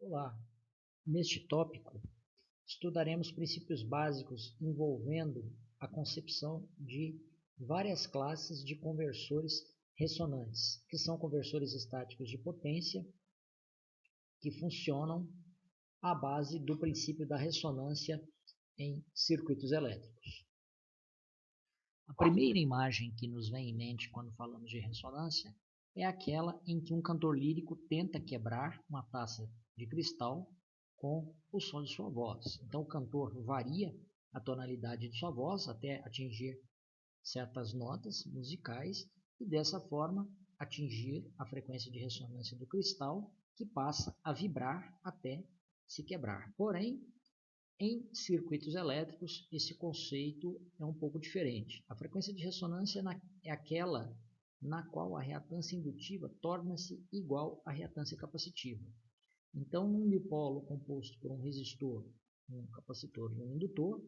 Olá, neste tópico estudaremos princípios básicos envolvendo a concepção de várias classes de conversores ressonantes, que são conversores estáticos de potência que funcionam à base do princípio da ressonância em circuitos elétricos. A primeira imagem que nos vem em mente quando falamos de ressonância é aquela em que um cantor lírico tenta quebrar uma taça de cristal com o som de sua voz. Então o cantor varia a tonalidade de sua voz até atingir certas notas musicais e dessa forma atingir a frequência de ressonância do cristal, que passa a vibrar até se quebrar. Porém, em circuitos elétricos, esse conceito é um pouco diferente. A frequência de ressonância é aquela na qual a reatância indutiva torna-se igual à reatância capacitiva. Então, num dipolo composto por um resistor, um capacitor e um indutor,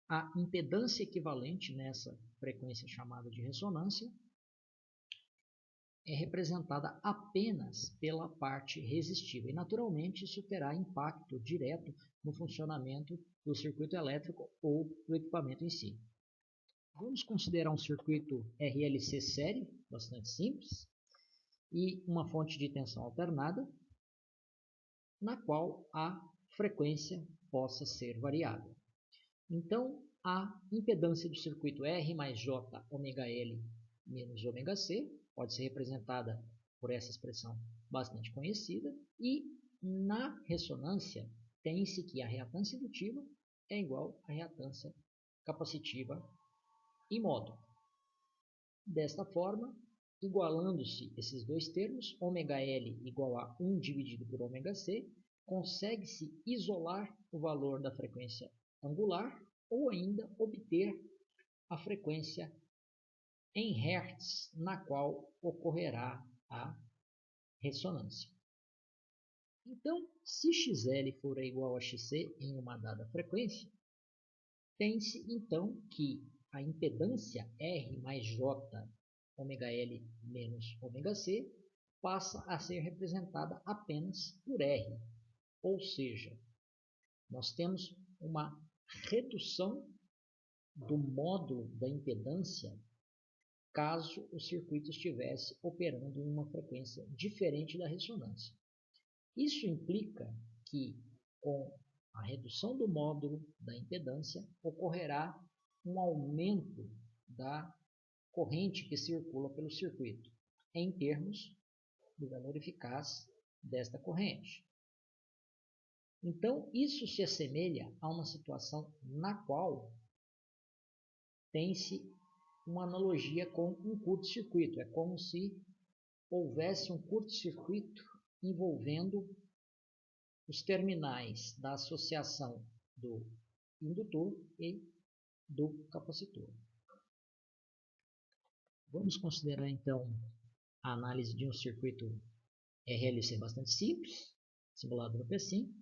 a impedância equivalente nessa frequência chamada de ressonância é representada apenas pela parte resistiva. E, naturalmente, isso terá impacto direto no funcionamento do circuito elétrico ou do equipamento em si. Vamos considerar um circuito RLC série, bastante simples, e uma fonte de tensão alternada, na qual a frequência possa ser variada. Então, a impedância do circuito R mais J ômega L menos ômega C pode ser representada por essa expressão bastante conhecida, e na ressonância tem-se que a reatância indutiva é igual à reatância capacitiva em módulo. Desta forma, igualando-se esses dois termos, ômega L igual a 1 dividido por ômega C, consegue-se isolar o valor da frequência angular ou ainda obter a frequência em Hertz na qual ocorrerá a ressonância. Então, se XL for igual a XC em uma dada frequência, tem-se então que a impedância R mais J ômega L menos ômega C passa a ser representada apenas por R, ou seja, nós temos uma redução do módulo da impedância caso o circuito estivesse operando em uma frequência diferente da ressonância. Isso implica que, com a redução do módulo da impedância, ocorrerá um aumento da corrente que circula pelo circuito, em termos do valor eficaz desta corrente. Então, isso se assemelha a uma situação na qual tem-se uma analogia com um curto-circuito. É como se houvesse um curto-circuito envolvendo os terminais da associação do indutor e do capacitor. Vamos considerar então a análise de um circuito RLC bastante simples, simulado no PSIM.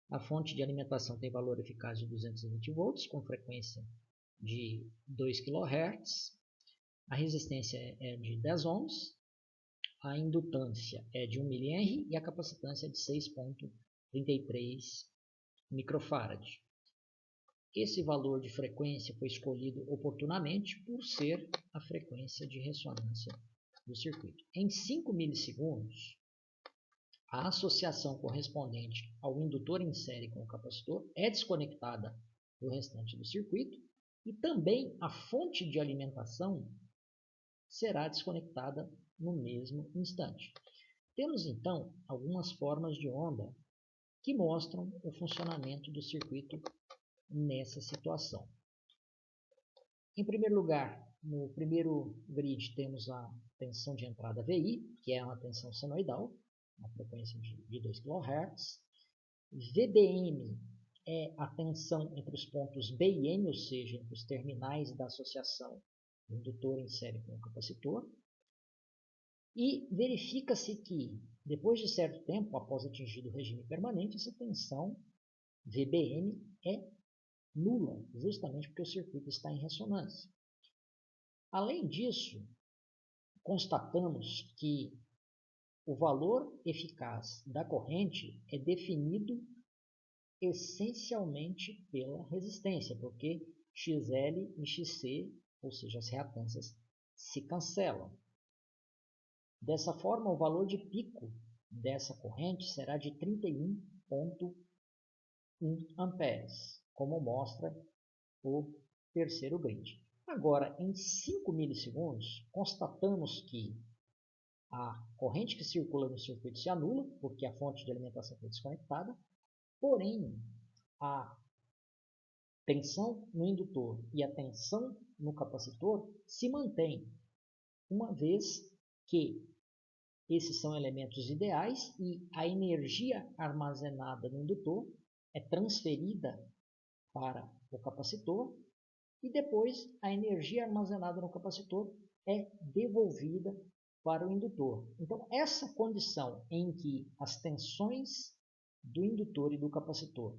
A fonte de alimentação tem valor eficaz de 220 volts, com frequência de 2 kHz. A resistência é de 10 ohms. A indutância é de 1 mH e a capacitância é de 6,33 microfarad. Esse valor de frequência foi escolhido oportunamente por ser a frequência de ressonância do circuito. Em 5 milissegundos, a associação correspondente ao indutor em série com o capacitor é desconectada do restante do circuito e também a fonte de alimentação será desconectada no mesmo instante. Temos então algumas formas de onda que mostram o funcionamento do circuito nessa situação. Em primeiro lugar, no primeiro grid temos a tensão de entrada VI, que é uma tensão senoidal, uma frequência de 2 kHz. VBM é a tensão entre os pontos B e M, ou seja, entre os terminais da associação do indutor em série com o capacitor. E verifica-se que, depois de certo tempo, após atingido o regime permanente, essa tensão VBM é nula, justamente porque o circuito está em ressonância. Além disso, constatamos que o valor eficaz da corrente é definido essencialmente pela resistência, porque XL e XC, ou seja, as reatâncias, se cancelam. Dessa forma, o valor de pico dessa corrente será de 31,1 amperes, como mostra o terceiro grid. Agora, em 5 milissegundos, constatamos que a corrente que circula no circuito se anula, porque a fonte de alimentação foi desconectada, porém, a tensão no indutor e a tensão no capacitor se mantém, uma vez que esses são elementos ideais e a energia armazenada no indutor é transferida para o capacitor e depois a energia armazenada no capacitor é devolvida para o indutor. Então, essa condição em que as tensões do indutor e do capacitor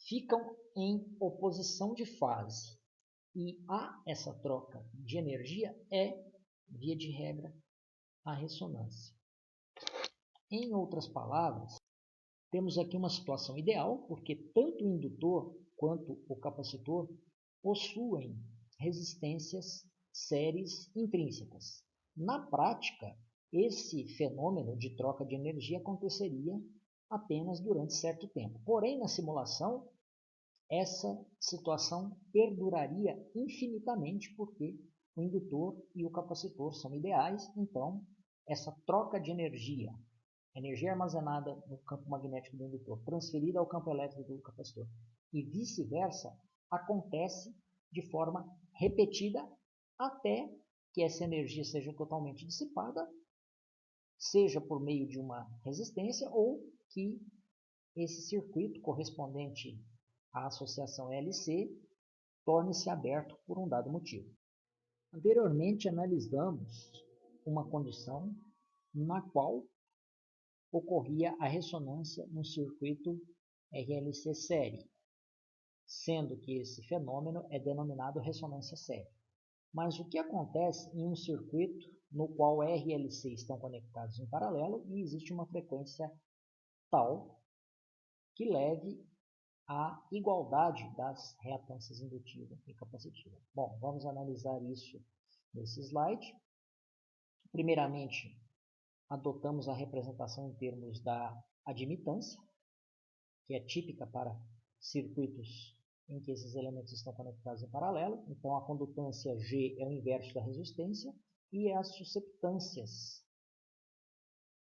ficam em oposição de fase e há essa troca de energia é, via de regra, a ressonância. Em outras palavras, temos aqui uma situação ideal, porque tanto o indutor quanto o capacitor possuem resistências séries intrínsecas. Na prática, esse fenômeno de troca de energia aconteceria apenas durante certo tempo. Porém, na simulação, essa situação perduraria infinitamente, porque o indutor e o capacitor são ideais, então essa troca de energia armazenada no campo magnético do indutor, transferida ao campo elétrico do capacitor, e vice-versa, acontece de forma repetida até que essa energia seja totalmente dissipada, seja por meio de uma resistência ou que esse circuito correspondente à associação LC torne-se aberto por um dado motivo. Anteriormente, analisamos uma condição na qual ocorria a ressonância no circuito RLC série, sendo que esse fenômeno é denominado ressonância série. Mas o que acontece em um circuito no qual R e LC estão conectados em paralelo e existe uma frequência tal que leve à igualdade das reatâncias indutiva e capacitiva? Bom, vamos analisar isso nesse slide. Primeiramente, adotamos a representação em termos da admitância, que é típica para circuitos em que esses elementos estão conectados em paralelo. Então, a condutância G é o inverso da resistência e as susceptâncias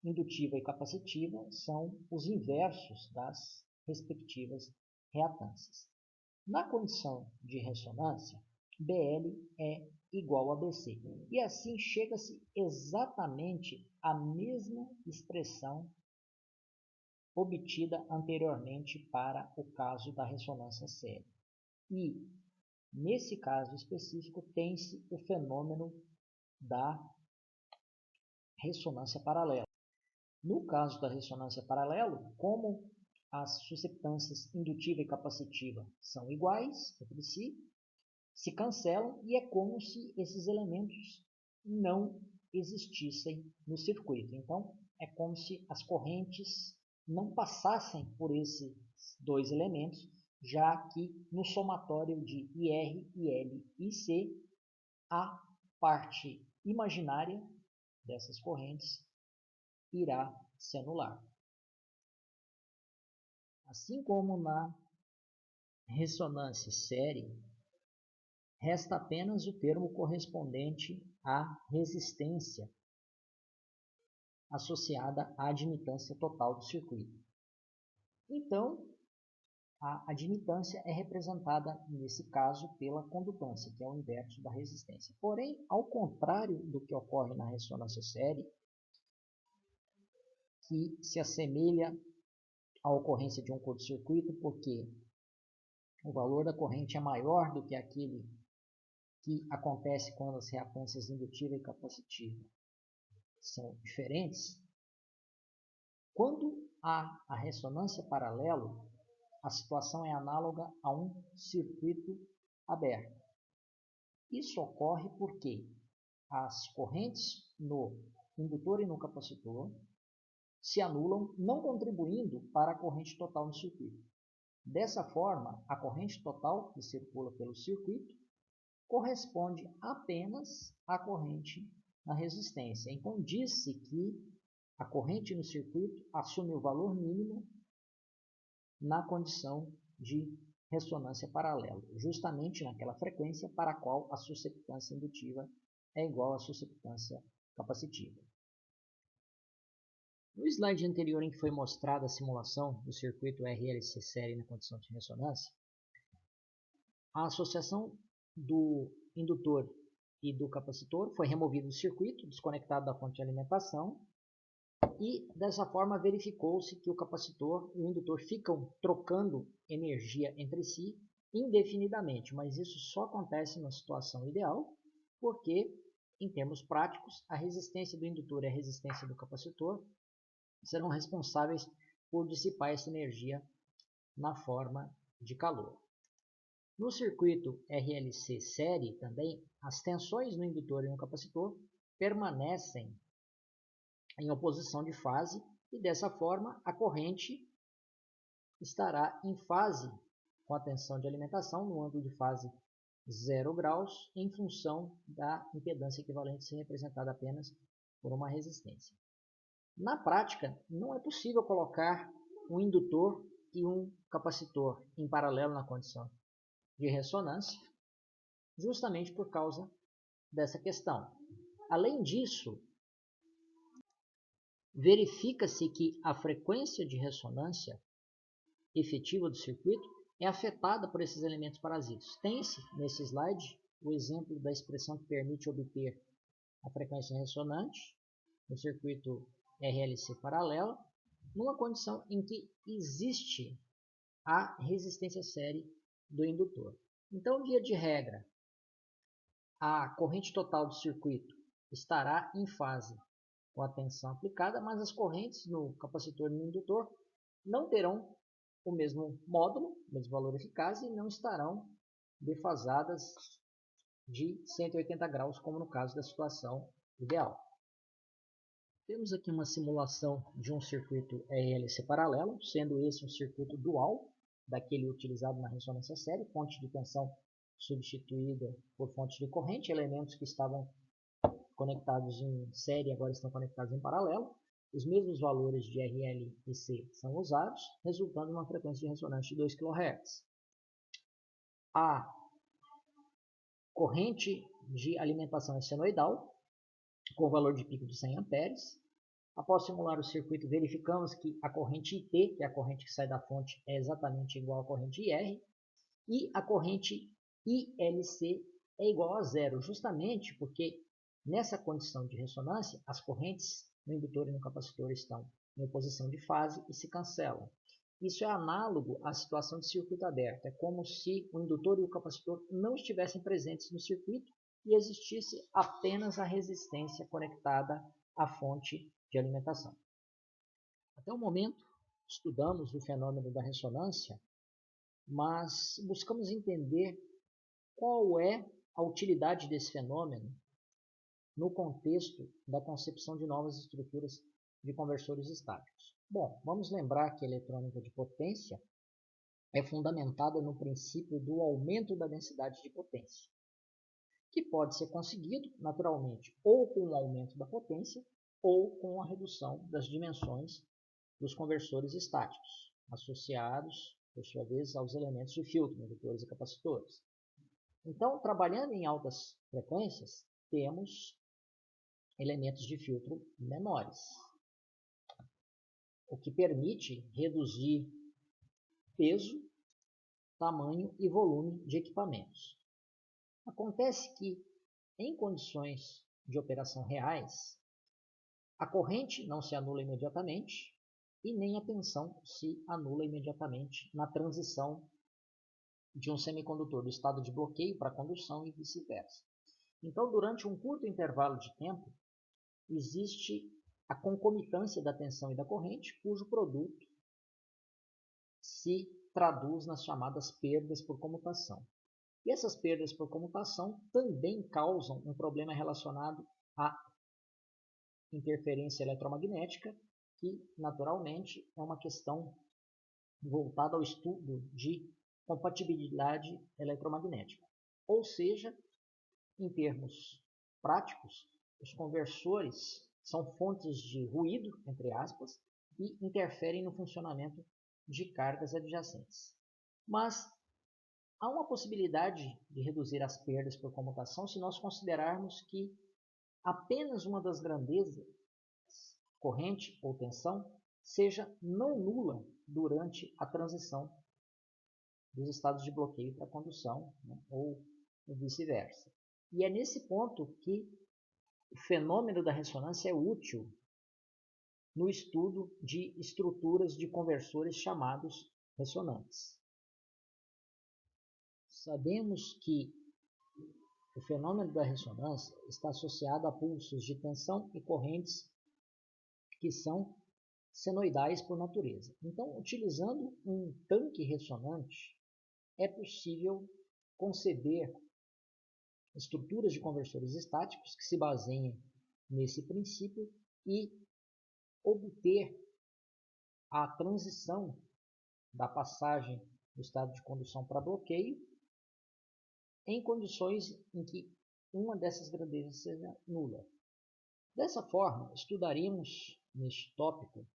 indutiva e capacitiva são os inversos das respectivas reatâncias. Na condição de ressonância, BL é igual a BC. E assim chega-se exatamente à mesma expressão obtida anteriormente para o caso da ressonância série. E, nesse caso específico, tem-se o fenômeno da ressonância paralela. No caso da ressonância paralela, como as susceptâncias indutiva e capacitiva são iguais entre si, se cancelam e é como se esses elementos não existissem no circuito. Então, é como se as correntes não passassem por esses dois elementos, já que no somatório de IR, IL e IC, a parte imaginária dessas correntes irá se anular. Assim como na ressonância série, resta apenas o termo correspondente à resistência associada à admitância total do circuito. Então, a admitância é representada, nesse caso, pela condutância, que é o inverso da resistência. Porém, ao contrário do que ocorre na ressonância série, que se assemelha à ocorrência de um curto-circuito, porque o valor da corrente é maior do que aquele que acontece quando as reatâncias indutiva e capacitiva são diferentes. Quando há a ressonância paralelo, a situação é análoga a um circuito aberto. Isso ocorre porque as correntes no indutor e no capacitor se anulam, não contribuindo para a corrente total no circuito. Dessa forma, a corrente total que circula pelo circuito corresponde apenas à corrente na resistência. Então, diz-se que a corrente no circuito assume o valor mínimo na condição de ressonância paralela, justamente naquela frequência para a qual a susceptância indutiva é igual à susceptância capacitiva. No slide anterior em que foi mostrada a simulação do circuito RLC série na condição de ressonância, a associação do indutor e do capacitor foi removida do circuito, desconectado da fonte de alimentação, e dessa forma verificou-se que o capacitor e o indutor ficam trocando energia entre si indefinidamente, mas isso só acontece na situação ideal, porque, em termos práticos, a resistência do indutor e a resistência do capacitor serão responsáveis por dissipar essa energia na forma de calor. No circuito RLC série também, as tensões no indutor e no capacitor permanecem em oposição de fase e dessa forma a corrente estará em fase com a tensão de alimentação no ângulo de fase 0 graus em função da impedância equivalente ser representada apenas por uma resistência. Na prática, não é possível colocar um indutor e um capacitor em paralelo na condição de ressonância, justamente por causa dessa questão. Além disso, verifica-se que a frequência de ressonância efetiva do circuito é afetada por esses elementos parasitos. Tem-se, nesse slide, o exemplo da expressão que permite obter a frequência ressonante no circuito RLC paralela, numa condição em que existe a resistência série do indutor. Então, via de regra, a corrente total do circuito estará em fase com a tensão aplicada, mas as correntes no capacitor e no indutor não terão o mesmo módulo, o mesmo valor eficaz e não estarão defasadas de 180 graus, como no caso da situação ideal. Temos aqui uma simulação de um circuito RLC paralelo, sendo esse um circuito dual, daquele utilizado na ressonância série, fonte de tensão substituída por fonte de corrente, elementos que estavam conectados em série agora estão conectados em paralelo. Os mesmos valores de RL e C são usados, resultando em uma frequência de ressonância de 2 kHz. A corrente de alimentação é senoidal, com valor de pico de 100 amperes. Após simular o circuito, verificamos que a corrente IT, que é a corrente que sai da fonte, é exatamente igual à corrente IR, e a corrente ILC é igual a zero, justamente porque nessa condição de ressonância, as correntes no indutor e no capacitor estão em oposição de fase e se cancelam. Isso é análogo à situação de circuito aberto. É como se o indutor e o capacitor não estivessem presentes no circuito e existisse apenas a resistência conectada à fonte de alimentação. Até o momento, estudamos o fenômeno da ressonância, mas buscamos entender qual é a utilidade desse fenômeno no contexto da concepção de novas estruturas de conversores estáticos. Bom, vamos lembrar que a eletrônica de potência é fundamentada no princípio do aumento da densidade de potência, que pode ser conseguido, naturalmente, ou com o aumento da potência ou com a redução das dimensões dos conversores estáticos, associados, por sua vez, aos elementos de filtro, indutores e capacitores. Então, trabalhando em altas frequências, temos elementos de filtro menores, o que permite reduzir peso, tamanho e volume de equipamentos. Acontece que, em condições de operação reais, a corrente não se anula imediatamente e nem a tensão se anula imediatamente na transição de um semicondutor do estado de bloqueio para condução e vice-versa. Então, durante um curto intervalo de tempo, existe a concomitância da tensão e da corrente, cujo produto se traduz nas chamadas perdas por comutação. E essas perdas por comutação também causam um problema relacionado à interferência eletromagnética, que naturalmente é uma questão voltada ao estudo de compatibilidade eletromagnética. Ou seja, em termos práticos, os conversores são fontes de ruído, entre aspas, e interferem no funcionamento de cargas adjacentes. Mas há uma possibilidade de reduzir as perdas por comutação se nós considerarmos que apenas uma das grandezas, corrente ou tensão, seja não nula durante a transição dos estados de bloqueio para condução, né, ou vice-versa. E é nesse ponto que o fenômeno da ressonância é útil no estudo de estruturas de conversores chamados ressonantes. Sabemos que o fenômeno da ressonância está associado a pulsos de tensão e correntes que são senoidais por natureza. Então, utilizando um tanque ressonante, é possível conceber estruturas de conversores estáticos que se baseiem nesse princípio e obter a transição da passagem do estado de condução para bloqueio em condições em que uma dessas grandezas seja nula. Dessa forma, estudaremos neste tópico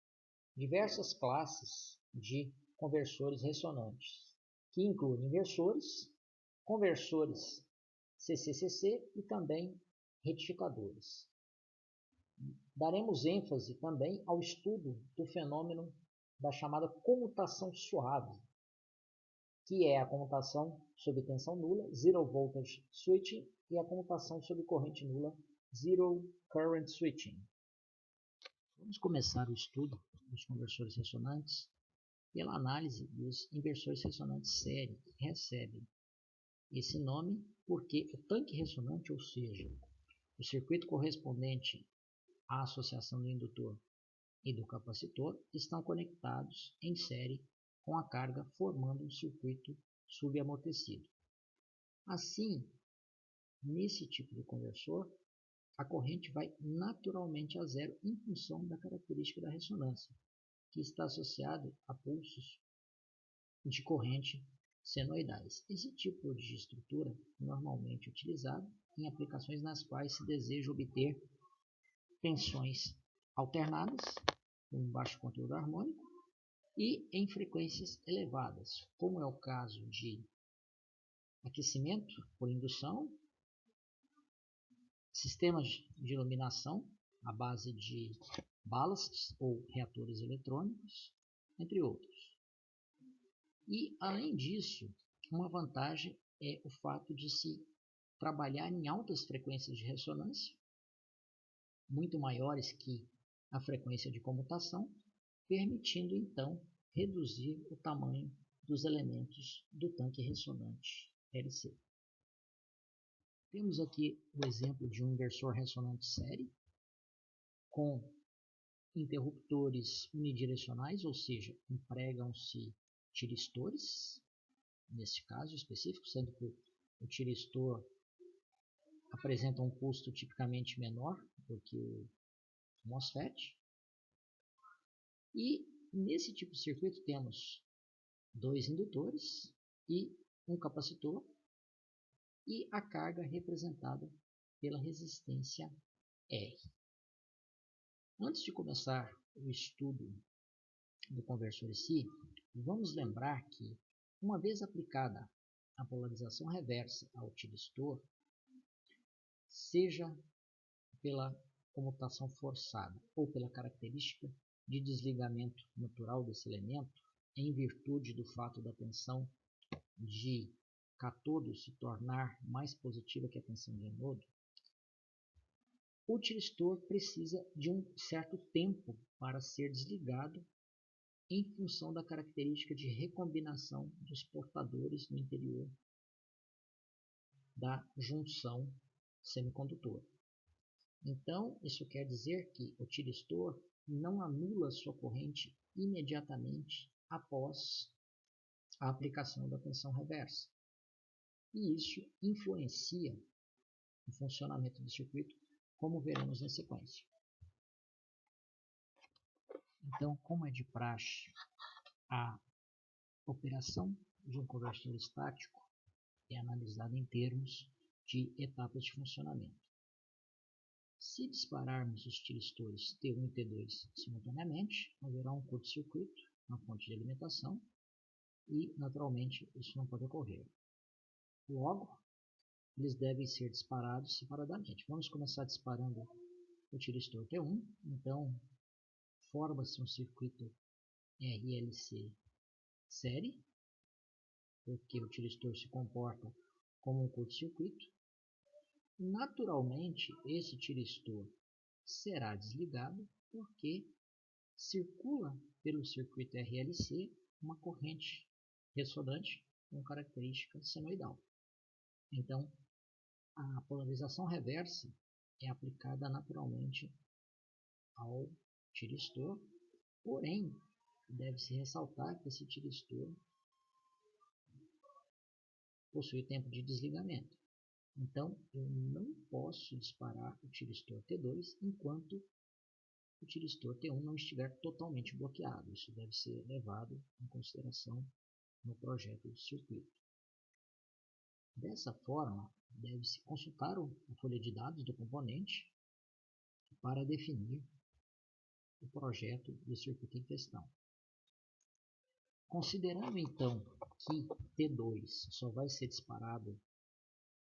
diversas classes de conversores ressonantes, que incluem inversores, conversores CCCC e também retificadores. Daremos ênfase também ao estudo do fenômeno da chamada comutação suave, que é a comutação sob tensão nula, Zero Voltage Switching, e a comutação sob corrente nula, Zero Current Switching. Vamos começar o estudo dos conversores ressonantes pela análise dos inversores ressonantes série, que recebem esse nome porque o tanque ressonante, ou seja, o circuito correspondente à associação do indutor e do capacitor, estão conectados em série com a carga, formando um circuito subamortecido. Assim, nesse tipo de conversor, a corrente vai naturalmente a zero em função da característica da ressonância, que está associado a pulsos de corrente senoidais. Esse tipo de estrutura é normalmente utilizado em aplicações nas quais se deseja obter tensões alternadas, com baixo conteúdo harmônico, e em frequências elevadas, como é o caso de aquecimento por indução, sistemas de iluminação à base de ballasts ou reatores eletrônicos, entre outros. E, além disso, uma vantagem é o fato de se trabalhar em altas frequências de ressonância, muito maiores que a frequência de comutação, permitindo então reduzir o tamanho dos elementos do tanque ressonante LC. Temos aqui o exemplo de um inversor ressonante série com interruptores unidirecionais, ou seja, empregam-se tiristores, nesse caso específico, sendo que o tiristor apresenta um custo tipicamente menor do que o MOSFET. E nesse tipo de circuito temos dois indutores e um capacitor e a carga representada pela resistência R. Antes de começar o estudo do conversor em si, vamos lembrar que, uma vez aplicada a polarização reversa ao tiristor, seja pela comutação forçada ou pela característica de desligamento natural desse elemento, em virtude do fato da tensão de catodo se tornar mais positiva que a tensão de anodo, o tiristor precisa de um certo tempo para ser desligado em função da característica de recombinação dos portadores no interior da junção semicondutora. Então, isso quer dizer que o tiristor não anula sua corrente imediatamente após a aplicação da tensão reversa. E isso influencia o funcionamento do circuito, como veremos na sequência. Então, como é de praxe, a operação de um conversor estático é analisada em termos de etapas de funcionamento. Se dispararmos os tiristores T1 e T2 simultaneamente, haverá um curto-circuito na fonte de alimentação e, naturalmente, isso não pode ocorrer. Logo, eles devem ser disparados separadamente. Vamos começar disparando o tiristor T1, então forma-se um circuito RLC série, porque o tiristor se comporta como um curto-circuito. Naturalmente, esse tiristor será desligado porque circula pelo circuito RLC uma corrente ressonante com característica senoidal. Então, a polarização reversa é aplicada naturalmente ao tiristor, porém, deve-se ressaltar que esse tiristor possui tempo de desligamento. Então, eu não posso disparar o tiristor T2 enquanto o tiristor T1 não estiver totalmente bloqueado. Isso deve ser levado em consideração no projeto do circuito. Dessa forma, deve-se consultar a folha de dados do componente para definir o projeto do circuito em questão. Considerando então que T2 só vai ser disparado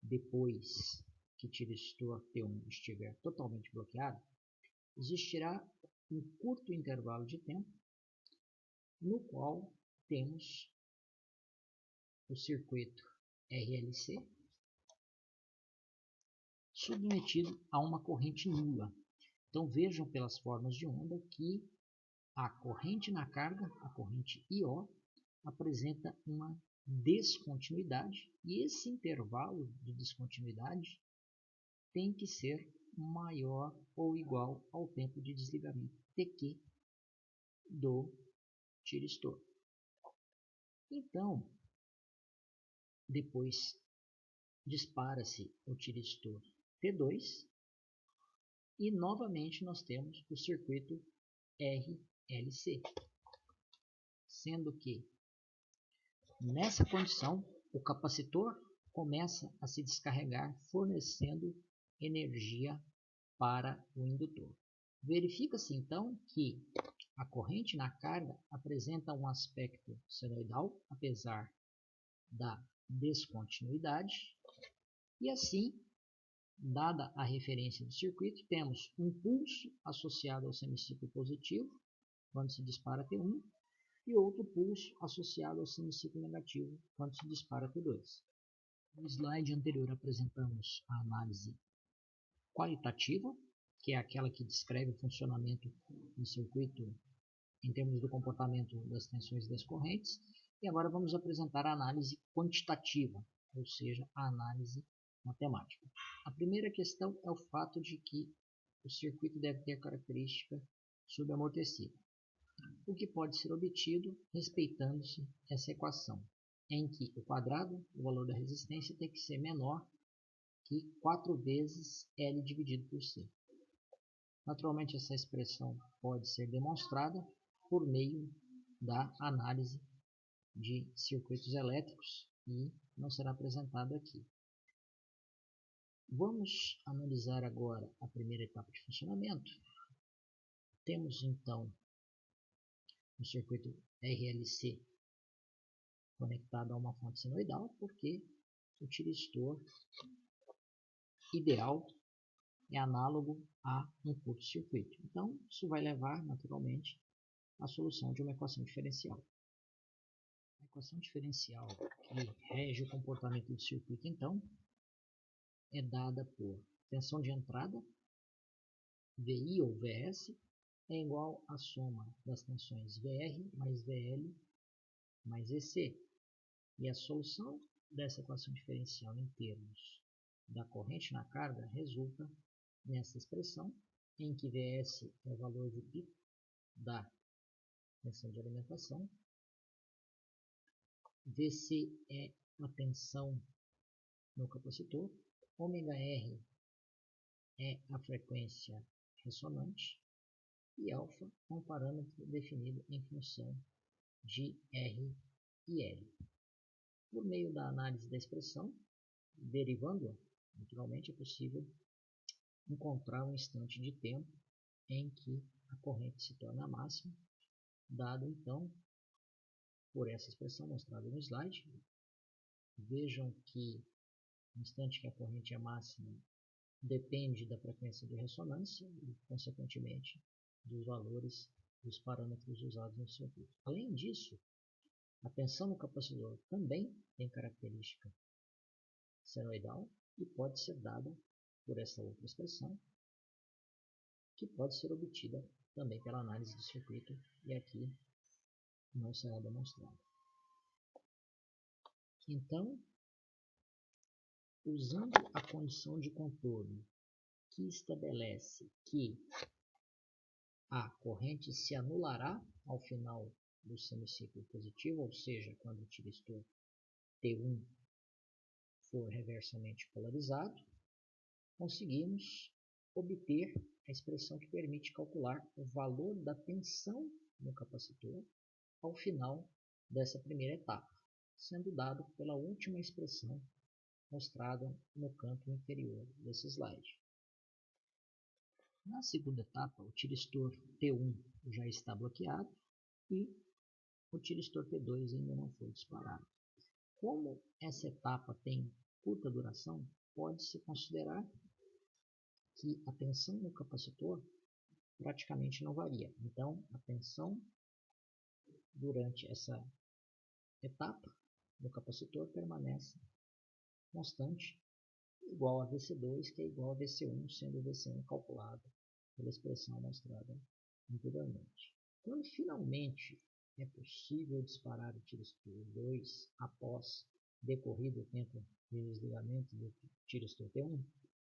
depois que o tiristor T1 estiver totalmente bloqueado, existirá um curto intervalo de tempo no qual temos o circuito RLC submetido a uma corrente nula. Então vejam pelas formas de onda que a corrente na carga, a corrente IO, apresenta uma descontinuidade e esse intervalo de descontinuidade tem que ser maior ou igual ao tempo de desligamento TQ do tiristor. Então, depois dispara-se o tiristor T2 e novamente nós temos o circuito RLC, sendo que nessa condição o capacitor começa a se descarregar fornecendo energia para o indutor. Verifica-se então que a corrente na carga apresenta um aspecto senoidal, apesar da descontinuidade, e assim, dada a referência do circuito, temos um pulso associado ao semiciclo positivo, quando se dispara T1, e outro pulso associado ao semiciclo negativo, quando se dispara T2. No slide anterior apresentamos a análise qualitativa, que é aquela que descreve o funcionamento do circuito em termos do comportamento das tensões e das correntes, e agora vamos apresentar a análise quantitativa, ou seja, a análise matemática. A primeira questão é o fato de que o circuito deve ter característica subamortecida, o que pode ser obtido respeitando-se essa equação, em que o quadrado do valor da resistência tem que ser menor que 4 vezes L dividido por C. Naturalmente, essa expressão pode ser demonstrada por meio da análise de circuitos elétricos e não será apresentado aqui. Vamos analisar agora a primeira etapa de funcionamento. Temos então um circuito RLC conectado a uma fonte senoidal, porque o tiristor ideal é análogo a um curto-circuito. Então, isso vai levar, naturalmente, à solução de uma equação diferencial. A equação diferencial que rege o comportamento do circuito, então, é dada por tensão de entrada, VI ou VS, é igual à soma das tensões VR mais VL mais EC. E a solução dessa equação diferencial em termos da corrente na carga resulta nessa expressão, em que Vs é o valor de pico da tensão de alimentação, Vc é a tensão no capacitor, ômega R é a frequência ressonante e alfa é um parâmetro definido em função de R e L. Por meio da análise da expressão, derivando-a, naturalmente é possível encontrar um instante de tempo em que a corrente se torna máxima, dado então por essa expressão mostrada no slide. Vejam que no instante que a corrente é máxima depende da frequência de ressonância e, consequentemente, dos valores dos parâmetros usados no circuito. Além disso, a tensão no capacitor também tem característica senoidal e pode ser dada por essa outra expressão, que pode ser obtida também pela análise do circuito, e aqui não será demonstrado. Então, usando a condição de contorno que estabelece que a corrente se anulará ao final do semiciclo positivo, ou seja, quando o tiristor T1 for reversamente polarizado, conseguimos obter a expressão que permite calcular o valor da tensão no capacitor ao final dessa primeira etapa, sendo dado pela última expressão mostrada no canto inferior desse slide. Na segunda etapa, o tiristor T1 já está bloqueado e o tiristor T2 ainda não foi disparado. Como essa etapa tem curta duração, pode-se considerar que a tensão no capacitor praticamente não varia. Então, a tensão durante essa etapa no capacitor permanece constante, igual a VC2, que é igual a VC1, sendo o VC1 calculado pela expressão mostrada anteriormente. Quando finalmente é possível disparar o tiristor 2 após decorrido o tempo de desligamento do tiristor T1,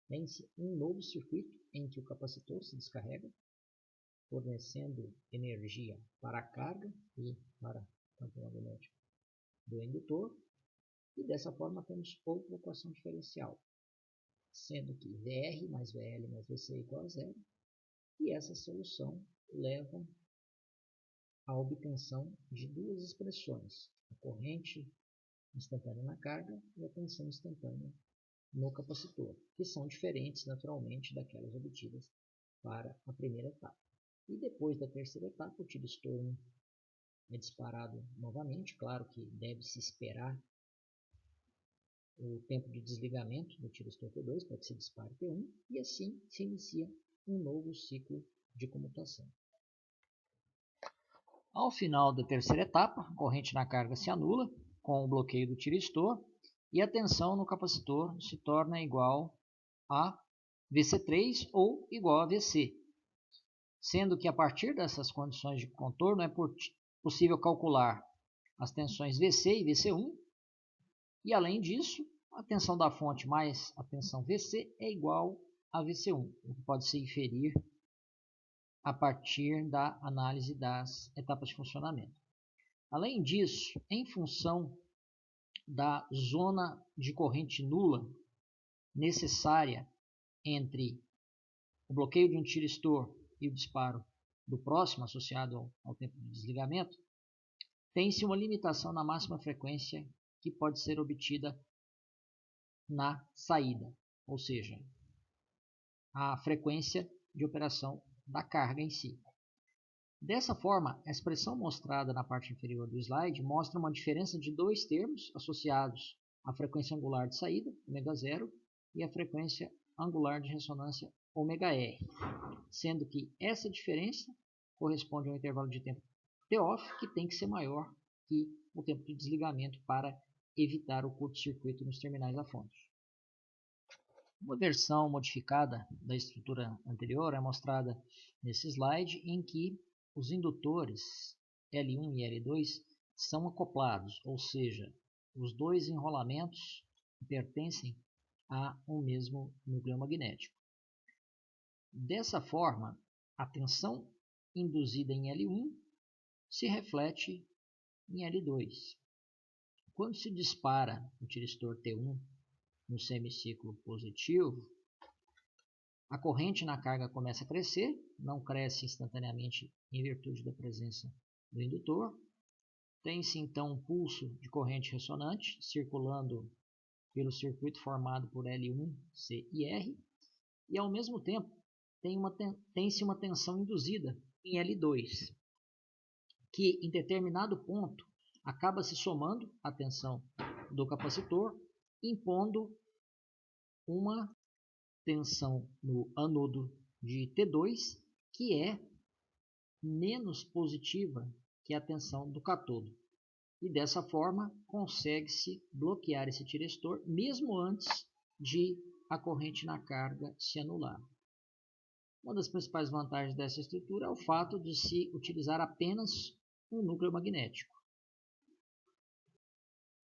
tem-se um novo circuito em que o capacitor se descarrega, fornecendo energia para a carga e para o campo magnético do indutor, e dessa forma temos outra equação diferencial, sendo que VR mais VL mais VC é igual a zero, e essa solução leva à obtenção de duas expressões, a corrente instantânea na carga e a tensão instantânea no capacitor, que são diferentes naturalmente daquelas obtidas para a primeira etapa. E depois da terceira etapa, o tiristor 1 é disparado novamente, claro que deve-se esperar o tempo de desligamento do tiristor T2 para que se dispare T1, e assim se inicia um novo ciclo de comutação. Ao final da terceira etapa, a corrente na carga se anula com o bloqueio do tiristor e a tensão no capacitor se torna igual a VC3 ou igual a VC, sendo que a partir dessas condições de contorno é possível calcular as tensões VC e VC1, e além disso, a tensão da fonte mais a tensão VC é igual a VC1, o que pode se inferir a partir da análise das etapas de funcionamento. Além disso, em função da zona de corrente nula necessária entre o bloqueio de um tiristor e o disparo do próximo associado ao tempo de desligamento, tem-se uma limitação na máxima frequência que pode ser obtida na saída, ou seja, a frequência de operação da carga em si. Dessa forma, a expressão mostrada na parte inferior do slide mostra uma diferença de dois termos associados à frequência angular de saída, ω0, e à frequência angular de ressonância, ω-r, sendo que essa diferença corresponde ao intervalo de tempo T-off, que tem que ser maior que o tempo de desligamento para evitar o curto-circuito nos terminais da fonte. Uma versão modificada da estrutura anterior é mostrada nesse slide, em que os indutores L1 e L2 são acoplados, ou seja, os dois enrolamentos pertencem a um mesmo núcleo magnético. Dessa forma, a tensão induzida em L1 se reflete em L2. Quando se dispara o tiristor T1 no semiciclo positivo, A corrente na carga começa a crescer, não cresce instantaneamente em virtude da presença do indutor. Tem-se então um pulso de corrente ressonante circulando pelo circuito formado por L1, C e R, e ao mesmo tempo tem-se uma tensão induzida em L2, que em determinado ponto acaba se somando à tensão do capacitor, impondo uma tensão no anodo de T2, que é menos positiva que a tensão do cátodo. E dessa forma consegue-se bloquear esse tirestor mesmo antes de a corrente na carga se anular. Uma das principais vantagens dessa estrutura é o fato de se utilizar apenas um núcleo magnético.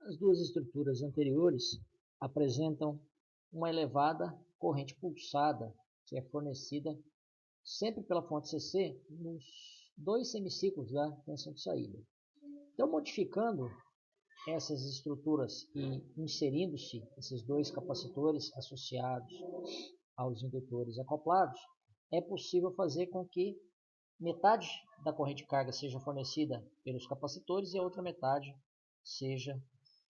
As duas estruturas anteriores apresentam uma elevada corrente pulsada, que é fornecida sempre pela fonte CC nos dois semiciclos da tensão de saída. Então, modificando essas estruturas e inserindo-se esses dois capacitores associados aos indutores acoplados, é possível fazer com que metade da corrente de carga seja fornecida pelos capacitores e a outra metade seja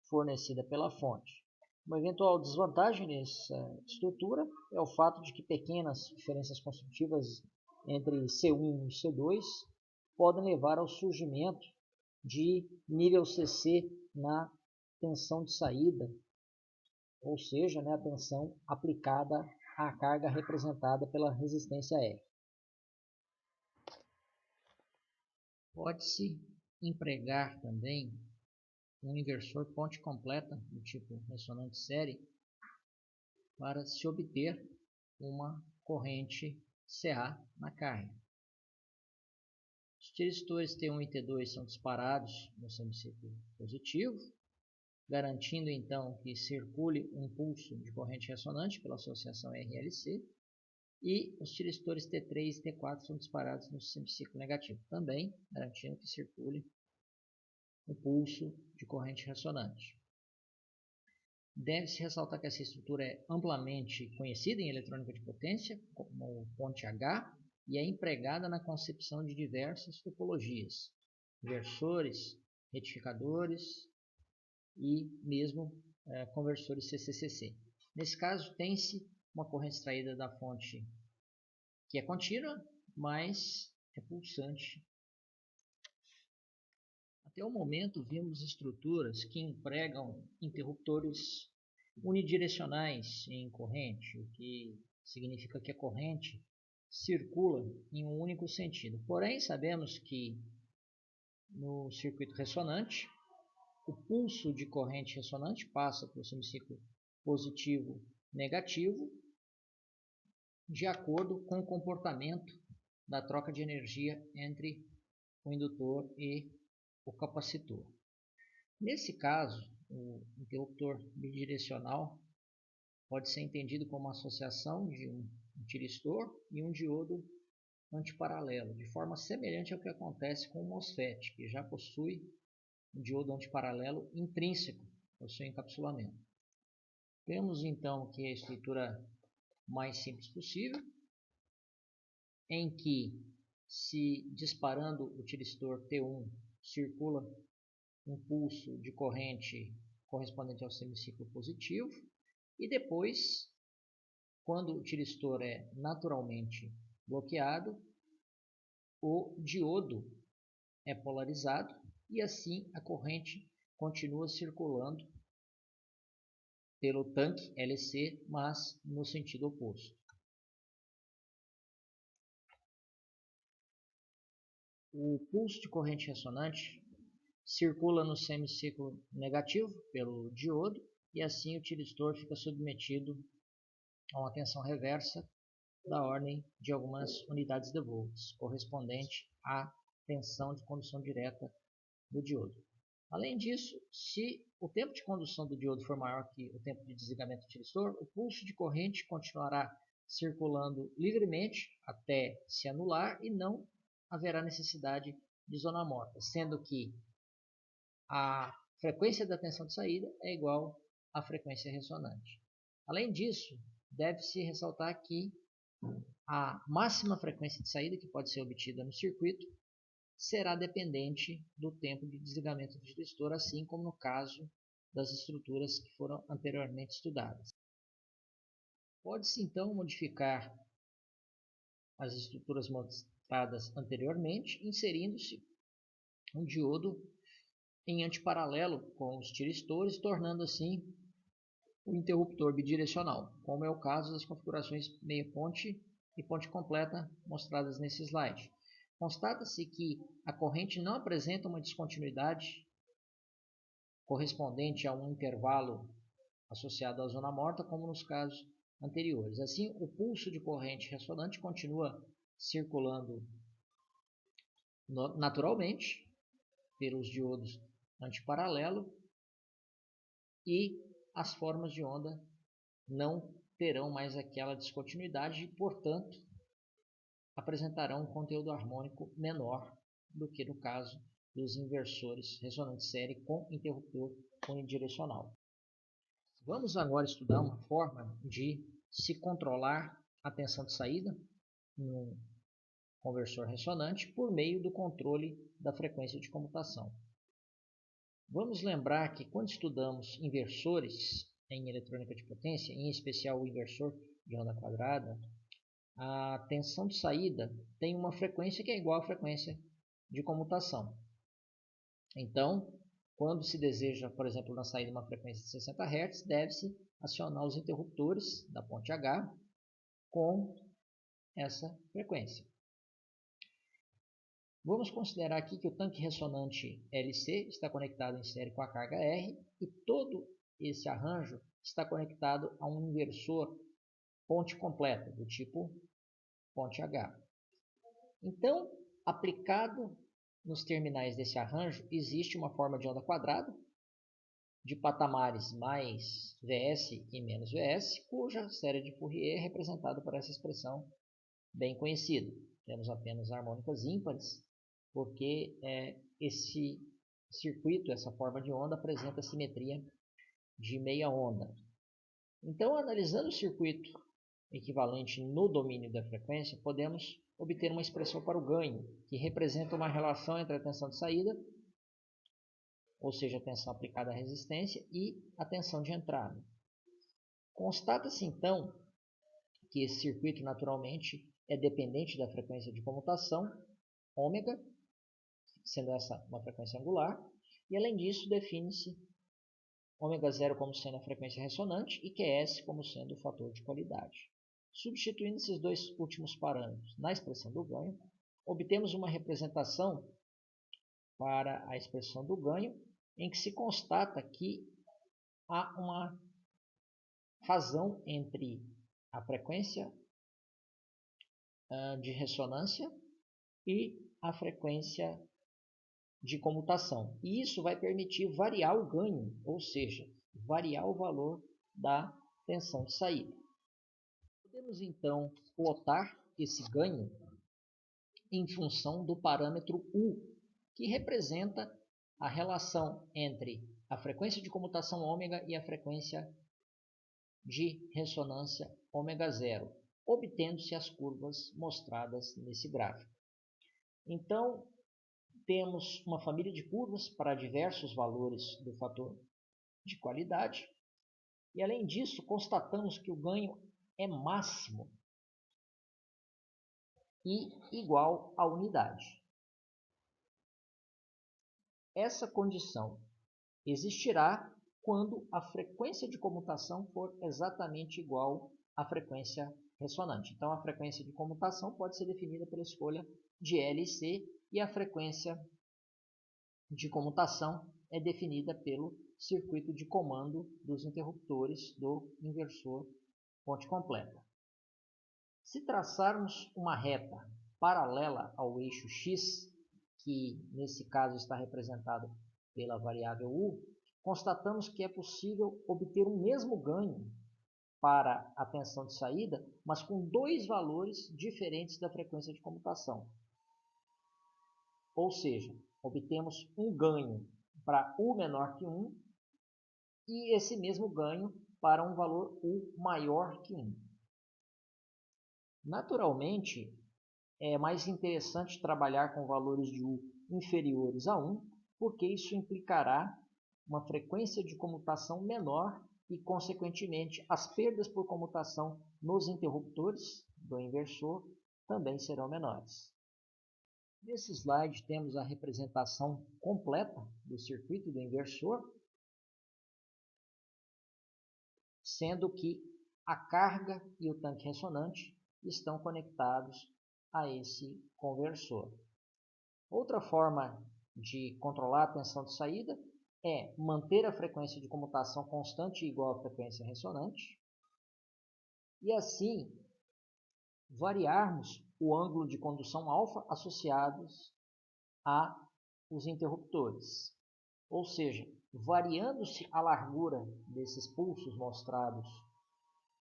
fornecida pela fonte. Uma eventual desvantagem nessa estrutura é o fato de que pequenas diferenças construtivas entre C1 e C2 podem levar ao surgimento de nível CC na tensão de saída, ou seja, a tensão aplicada à carga representada pela resistência R. Pode-se empregar também um inversor ponte completa do tipo ressonante série para se obter uma corrente CA na carga. Os tiristores T1 e T2 são disparados no semiciclo positivo, garantindo então que circule um pulso de corrente ressonante pela associação RLC, e os tiristores T3 e T4 são disparados no semiciclo negativo, também garantindo que circule um pulso de corrente ressonante. Deve-se ressaltar que essa estrutura é amplamente conhecida em eletrônica de potência, como ponte H, e é empregada na concepção de diversas topologias, inversores, retificadores e mesmo conversores CCCC. Nesse caso, tem-se uma corrente extraída da fonte que é contínua, mas é pulsante. Até o momento, vimos estruturas que empregam interruptores unidirecionais em corrente, o que significa que a corrente circula em um único sentido. Porém, sabemos que no circuito ressonante, o pulso de corrente ressonante passa pelo semiciclo positivo negativo de acordo com o comportamento da troca de energia entre o indutor e o capacitor. Nesse caso, o interruptor bidirecional pode ser entendido como uma associação de um tiristor e um diodo antiparalelo, de forma semelhante ao que acontece com o MOSFET, que já possui um diodo antiparalelo intrínseco ao seu encapsulamento. Temos então que a estrutura mais simples possível, em que, se disparando o tiristor T1 circula um pulso de corrente correspondente ao semiciclo positivo, e depois, quando o tiristor é naturalmente bloqueado, o diodo é polarizado e assim a corrente continua circulando pelo tanque LC, mas no sentido oposto. O pulso de corrente ressonante circula no semiciclo negativo pelo diodo e assim o tiristor fica submetido a uma tensão reversa da ordem de algumas unidades de volts, correspondente à tensão de condução direta do diodo. Além disso, se o tempo de condução do diodo for maior que o tempo de desligamento do tiristor, o pulso de corrente continuará circulando livremente até se anular e não haverá necessidade de zona morta, sendo que a frequência da tensão de saída é igual à frequência ressonante. Além disso, deve-se ressaltar que a máxima frequência de saída que pode ser obtida no circuito será dependente do tempo de desligamento do transistor, assim como no caso das estruturas que foram anteriormente estudadas. Pode-se então modificar as estruturas mostradas anteriormente, inserindo-se um diodo em antiparalelo com os tiristores, tornando assim o interruptor bidirecional, como é o caso das configurações meia ponte e ponte completa mostradas nesse slide. Constata-se que a corrente não apresenta uma descontinuidade correspondente a um intervalo associado à zona morta, como nos casos anteriores. Assim, o pulso de corrente ressonante continua circulando naturalmente pelos diodos antiparalelo e as formas de onda não terão mais aquela descontinuidade e, portanto, apresentarão um conteúdo harmônico menor do que no caso dos inversores ressonantes série com interruptor unidirecional. Vamos agora estudar uma forma de se controlar a tensão de saída em um conversor ressonante por meio do controle da frequência de comutação. Vamos lembrar que quando estudamos inversores em eletrônica de potência, em especial o inversor de onda quadrada, a tensão de saída tem uma frequência que é igual à frequência de comutação. Então, quando se deseja, por exemplo, na saída uma frequência de 60 Hz, deve-se acionar os interruptores da ponte H com essa frequência. Vamos considerar aqui que o tanque ressonante LC está conectado em série com a carga R e todo esse arranjo está conectado a um inversor ponte completa, do tipo ponte H. Então, aplicado nos terminais desse arranjo, existe uma forma de onda quadrada de patamares mais Vs e menos Vs, cuja série de Fourier é representada por essa expressão bem conhecida. Temos apenas harmônicas ímpares, porque esse circuito, essa forma de onda, apresenta simetria de meia onda. Então, analisando o circuito equivalente no domínio da frequência, podemos obter uma expressão para o ganho, que representa uma relação entre a tensão de saída, ou seja, a tensão aplicada à resistência, e a tensão de entrada. Constata-se, então, que esse circuito, naturalmente, é dependente da frequência de comutação, ômega, sendo essa uma frequência angular, e além disso define-se ômega0 como sendo a frequência ressonante e QS como sendo o fator de qualidade. Substituindo esses dois últimos parâmetros na expressão do ganho, obtemos uma representação para a expressão do ganho, em que se constata que há uma razão entre a frequência de ressonância e a frequência de comutação. E isso vai permitir variar o ganho, ou seja, variar o valor da tensão de saída. Podemos então plotar esse ganho em função do parâmetro U, que representa a relação entre a frequência de comutação ômega e a frequência de ressonância ômega0, obtendo-se as curvas mostradas nesse gráfico. Então, temos uma família de curvas para diversos valores do fator de qualidade e, além disso, constatamos que o ganho é máximo e igual à unidade. Essa condição existirá quando a frequência de comutação for exatamente igual à frequência ressonante. Então, a frequência de comutação pode ser definida pela escolha de L e C, e a frequência de comutação é definida pelo circuito de comando dos interruptores do inversor ponte completa. Se traçarmos uma reta paralela ao eixo x, que nesse caso está representado pela variável u, constatamos que é possível obter o mesmo ganho para a tensão de saída, mas com dois valores diferentes da frequência de comutação. Ou seja, obtemos um ganho para U menor que 1 e esse mesmo ganho para um valor U maior que 1. Naturalmente, é mais interessante trabalhar com valores de U inferiores a 1, porque isso implicará uma frequência de comutação menor e, consequentemente, as perdas por comutação nos interruptores do inversor também serão menores. Nesse slide temos a representação completa do circuito do inversor, sendo que a carga e o tanque ressonante estão conectados a esse conversor. Outra forma de controlar a tensão de saída é manter a frequência de comutação constante e igual à frequência ressonante e assim variarmos o ângulo de condução alfa associados a os interruptores. Ou seja, variando-se a largura desses pulsos mostrados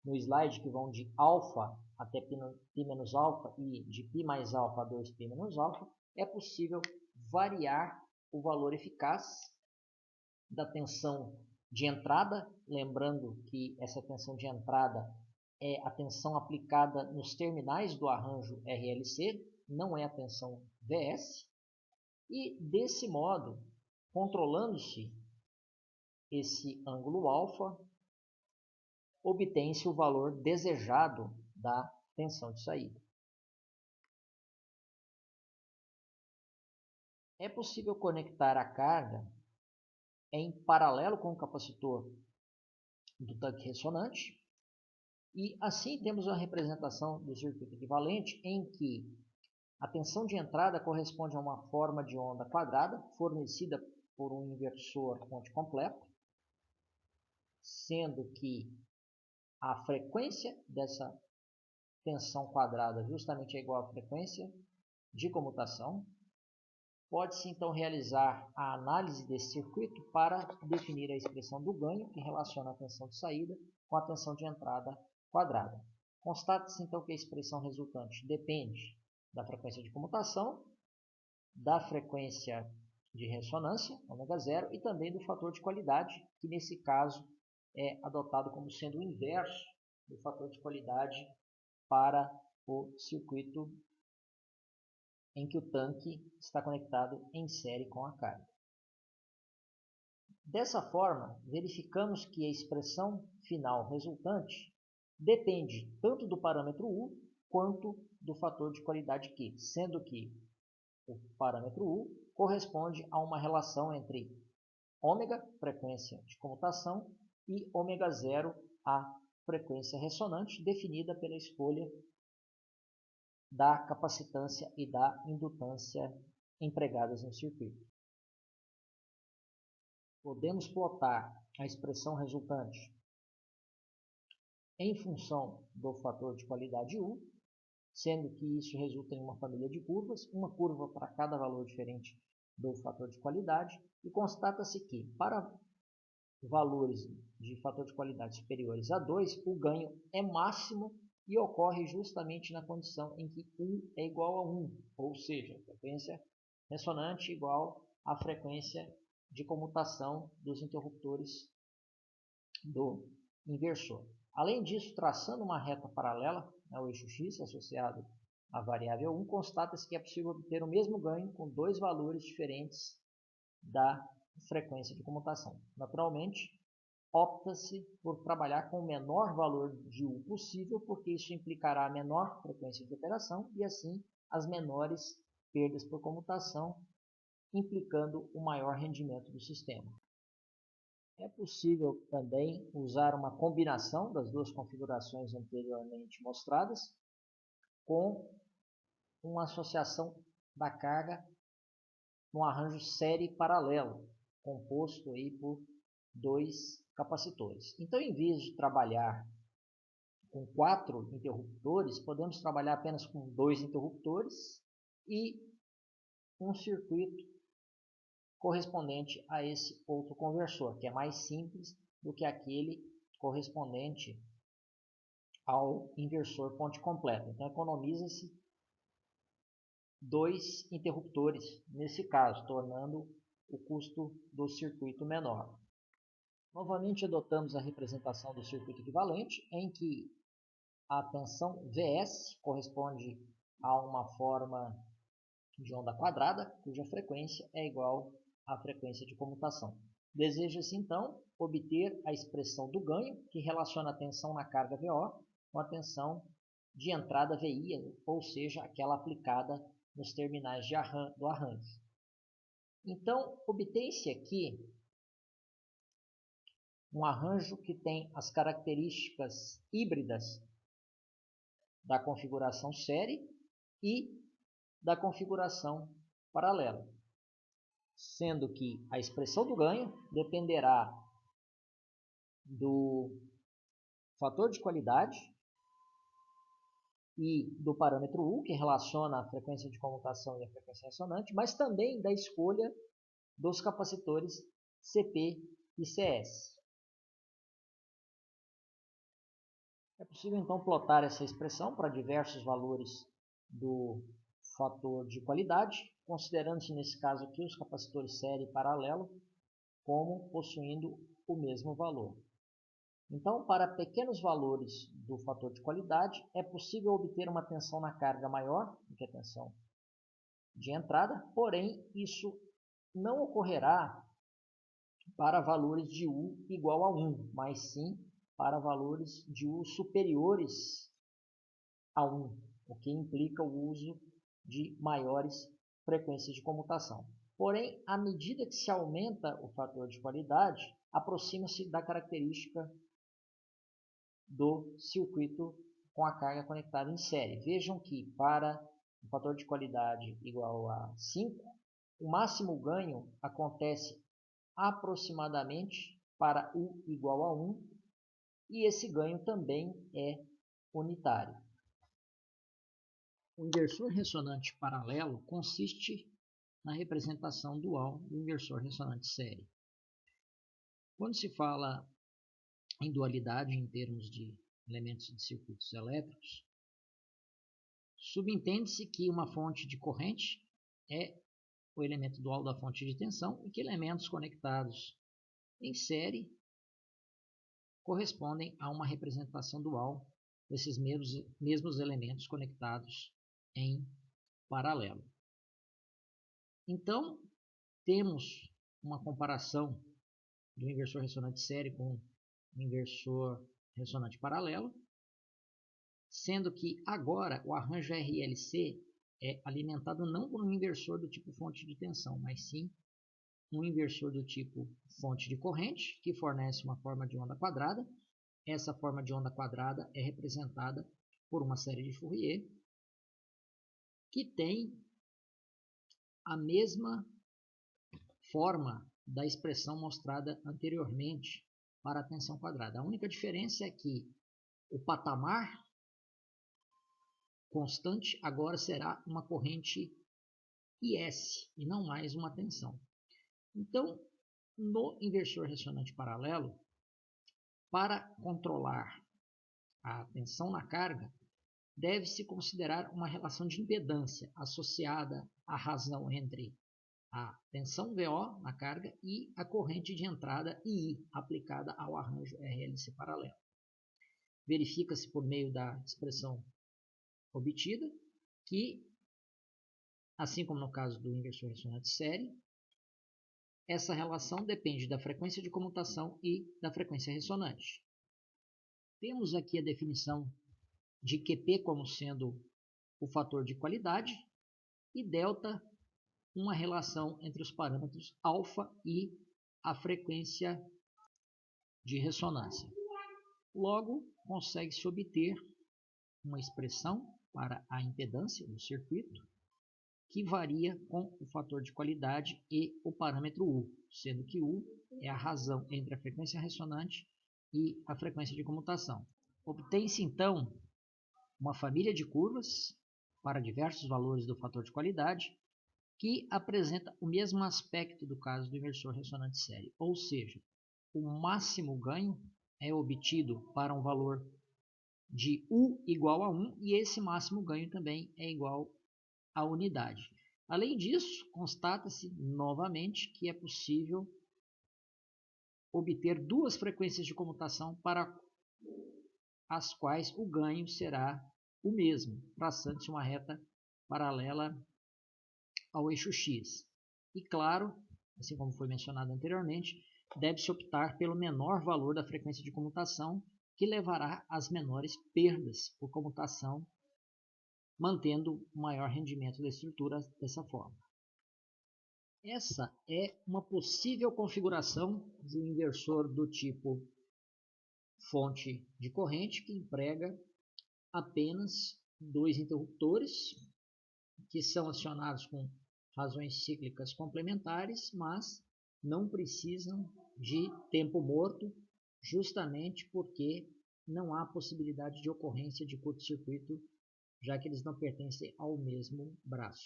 no slide, que vão de alfa até π menos alfa e de π mais alfa a 2π menos alfa, é possível variar o valor eficaz da tensão de entrada, lembrando que essa tensão de entrada é a tensão aplicada nos terminais do arranjo RLC, não é a tensão VS, e desse modo, controlando-se esse ângulo alfa, obtém-se o valor desejado da tensão de saída. É possível conectar a carga em paralelo com o capacitor do tanque ressonante e assim temos uma representação do circuito equivalente em que a tensão de entrada corresponde a uma forma de onda quadrada fornecida por um inversor ponte completo, sendo que a frequência dessa tensão quadrada justamente é igual à frequência de comutação. Pode-se então realizar a análise desse circuito para definir a expressão do ganho que relaciona a tensão de saída com a tensão de entrada quadrada. Constata-se então que a expressão resultante depende da frequência de comutação, da frequência de ressonância, ω0, e também do fator de qualidade, que nesse caso é adotado como sendo o inverso do fator de qualidade para o circuito em que o tanque está conectado em série com a carga. Dessa forma, verificamos que a expressão final resultante depende tanto do parâmetro U quanto do fator de qualidade Q, sendo que o parâmetro U corresponde a uma relação entre ômega, frequência de comutação, e ω0, a frequência ressonante, definida pela escolha da capacitância e da indutância empregadas no circuito. Podemos plotar a expressão resultante em função do fator de qualidade U, sendo que isso resulta em uma família de curvas, uma curva para cada valor diferente do fator de qualidade, e constata-se que, para valores de fator de qualidade superiores a 2, o ganho é máximo e ocorre justamente na condição em que U é igual a 1, ou seja, a frequência ressonante igual à frequência de comutação dos interruptores do inversor. Além disso, traçando uma reta paralela ao eixo x associado à variável 1, constata-se que é possível obter o mesmo ganho com dois valores diferentes da frequência de comutação. Naturalmente, opta-se por trabalhar com o menor valor de U possível, porque isso implicará a menor frequência de operação e, assim, as menores perdas por comutação, implicando o maior rendimento do sistema. É possível também usar uma combinação das duas configurações anteriormente mostradas com uma associação da carga no arranjo série paralelo, composto aí por dois capacitores. Então, em vez de trabalhar com 4 interruptores, podemos trabalhar apenas com 2 interruptores e um circuito correspondente a esse outro conversor, que é mais simples do que aquele correspondente ao inversor ponte completa. Então, economiza-se 2 interruptores nesse caso, tornando o custo do circuito menor. Novamente, adotamos a representação do circuito equivalente, em que a tensão Vs corresponde a uma forma de onda quadrada, cuja frequência é igual à frequência de comutação. Deseja-se, então, obter a expressão do ganho, que relaciona a tensão na carga VO com a tensão de entrada VI, ou seja, aquela aplicada nos terminais do arranjo. Então, obtém-se aqui um arranjo que tem as características híbridas da configuração série e da configuração paralela, sendo que a expressão do ganho dependerá do fator de qualidade e do parâmetro U, que relaciona a frequência de comutação e a frequência ressonante, mas também da escolha dos capacitores CP e CS. É possível, então, plotar essa expressão para diversos valores do fator de qualidade, considerando-se, nesse caso aqui, os capacitores série e paralelo como possuindo o mesmo valor. Então, para pequenos valores do fator de qualidade, é possível obter uma tensão na carga maior do que a tensão de entrada, porém, isso não ocorrerá para valores de U igual a 1, mas sim para valores de U superiores a 1, o que implica o uso de maiores frequências de comutação. Porém, à medida que se aumenta o fator de qualidade, aproxima-se da característica do circuito com a carga conectada em série. Vejam que para o fator de qualidade igual a 5, o máximo ganho acontece aproximadamente para U igual a 1, e esse ganho também é unitário. O inversor ressonante paralelo consiste na representação dual do inversor ressonante série. Quando se fala em dualidade em termos de elementos de circuitos elétricos, subentende-se que uma fonte de corrente é o elemento dual da fonte de tensão e que elementos conectados em série correspondem a uma representação dual desses mesmos elementos conectados em paralelo. Então, temos uma comparação do inversor ressonante série com o inversor ressonante paralelo, sendo que agora o arranjo RLC é alimentado não por um inversor do tipo fonte de tensão, mas sim um inversor do tipo fonte de corrente, que fornece uma forma de onda quadrada. Essa forma de onda quadrada é representada por uma série de Fourier, que tem a mesma forma da expressão mostrada anteriormente para a tensão quadrada. A única diferença é que o patamar constante agora será uma corrente IS e não mais uma tensão. Então, no inversor ressonante paralelo, para controlar a tensão na carga, deve-se considerar uma relação de impedância associada à razão entre a tensão VO na carga e a corrente de entrada II aplicada ao arranjo RLC paralelo. Verifica-se por meio da expressão obtida que, assim como no caso do inversor ressonante série, essa relação depende da frequência de comutação e da frequência ressonante. Temos aqui a definição de QP como sendo o fator de qualidade e delta uma relação entre os parâmetros alfa e a frequência de ressonância. Logo, consegue-se obter uma expressão para a impedância do circuito que varia com o fator de qualidade e o parâmetro U, sendo que U é a razão entre a frequência ressonante e a frequência de comutação. Obtém-se, então, uma família de curvas para diversos valores do fator de qualidade que apresenta o mesmo aspecto do caso do inversor ressonante série, ou seja, o máximo ganho é obtido para um valor de U igual a 1 e esse máximo ganho também é igual à unidade. Além disso, constata-se novamente que é possível obter duas frequências de comutação para as quais o ganho será o mesmo, traçando-se uma reta paralela ao eixo X. E claro, assim como foi mencionado anteriormente, deve-se optar pelo menor valor da frequência de comutação, que levará às menores perdas por comutação, mantendo o maior rendimento da estrutura dessa forma. Essa é uma possível configuração de um inversor do tipo fonte de corrente, que emprega apenas dois interruptores, que são acionados com razões cíclicas complementares, mas não precisam de tempo morto, justamente porque não há possibilidade de ocorrência de curto-circuito, já que eles não pertencem ao mesmo braço.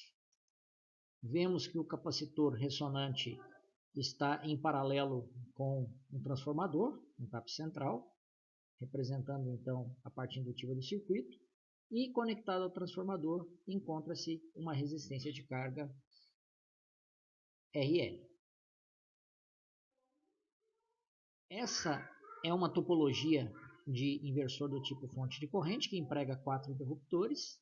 Vemos que o capacitor ressonante está em paralelo com um transformador, um TAP central, representando então a parte indutiva do circuito, e conectado ao transformador encontra-se uma resistência de carga RL. Essa é uma topologia de inversor do tipo fonte de corrente, que emprega 4 interruptores,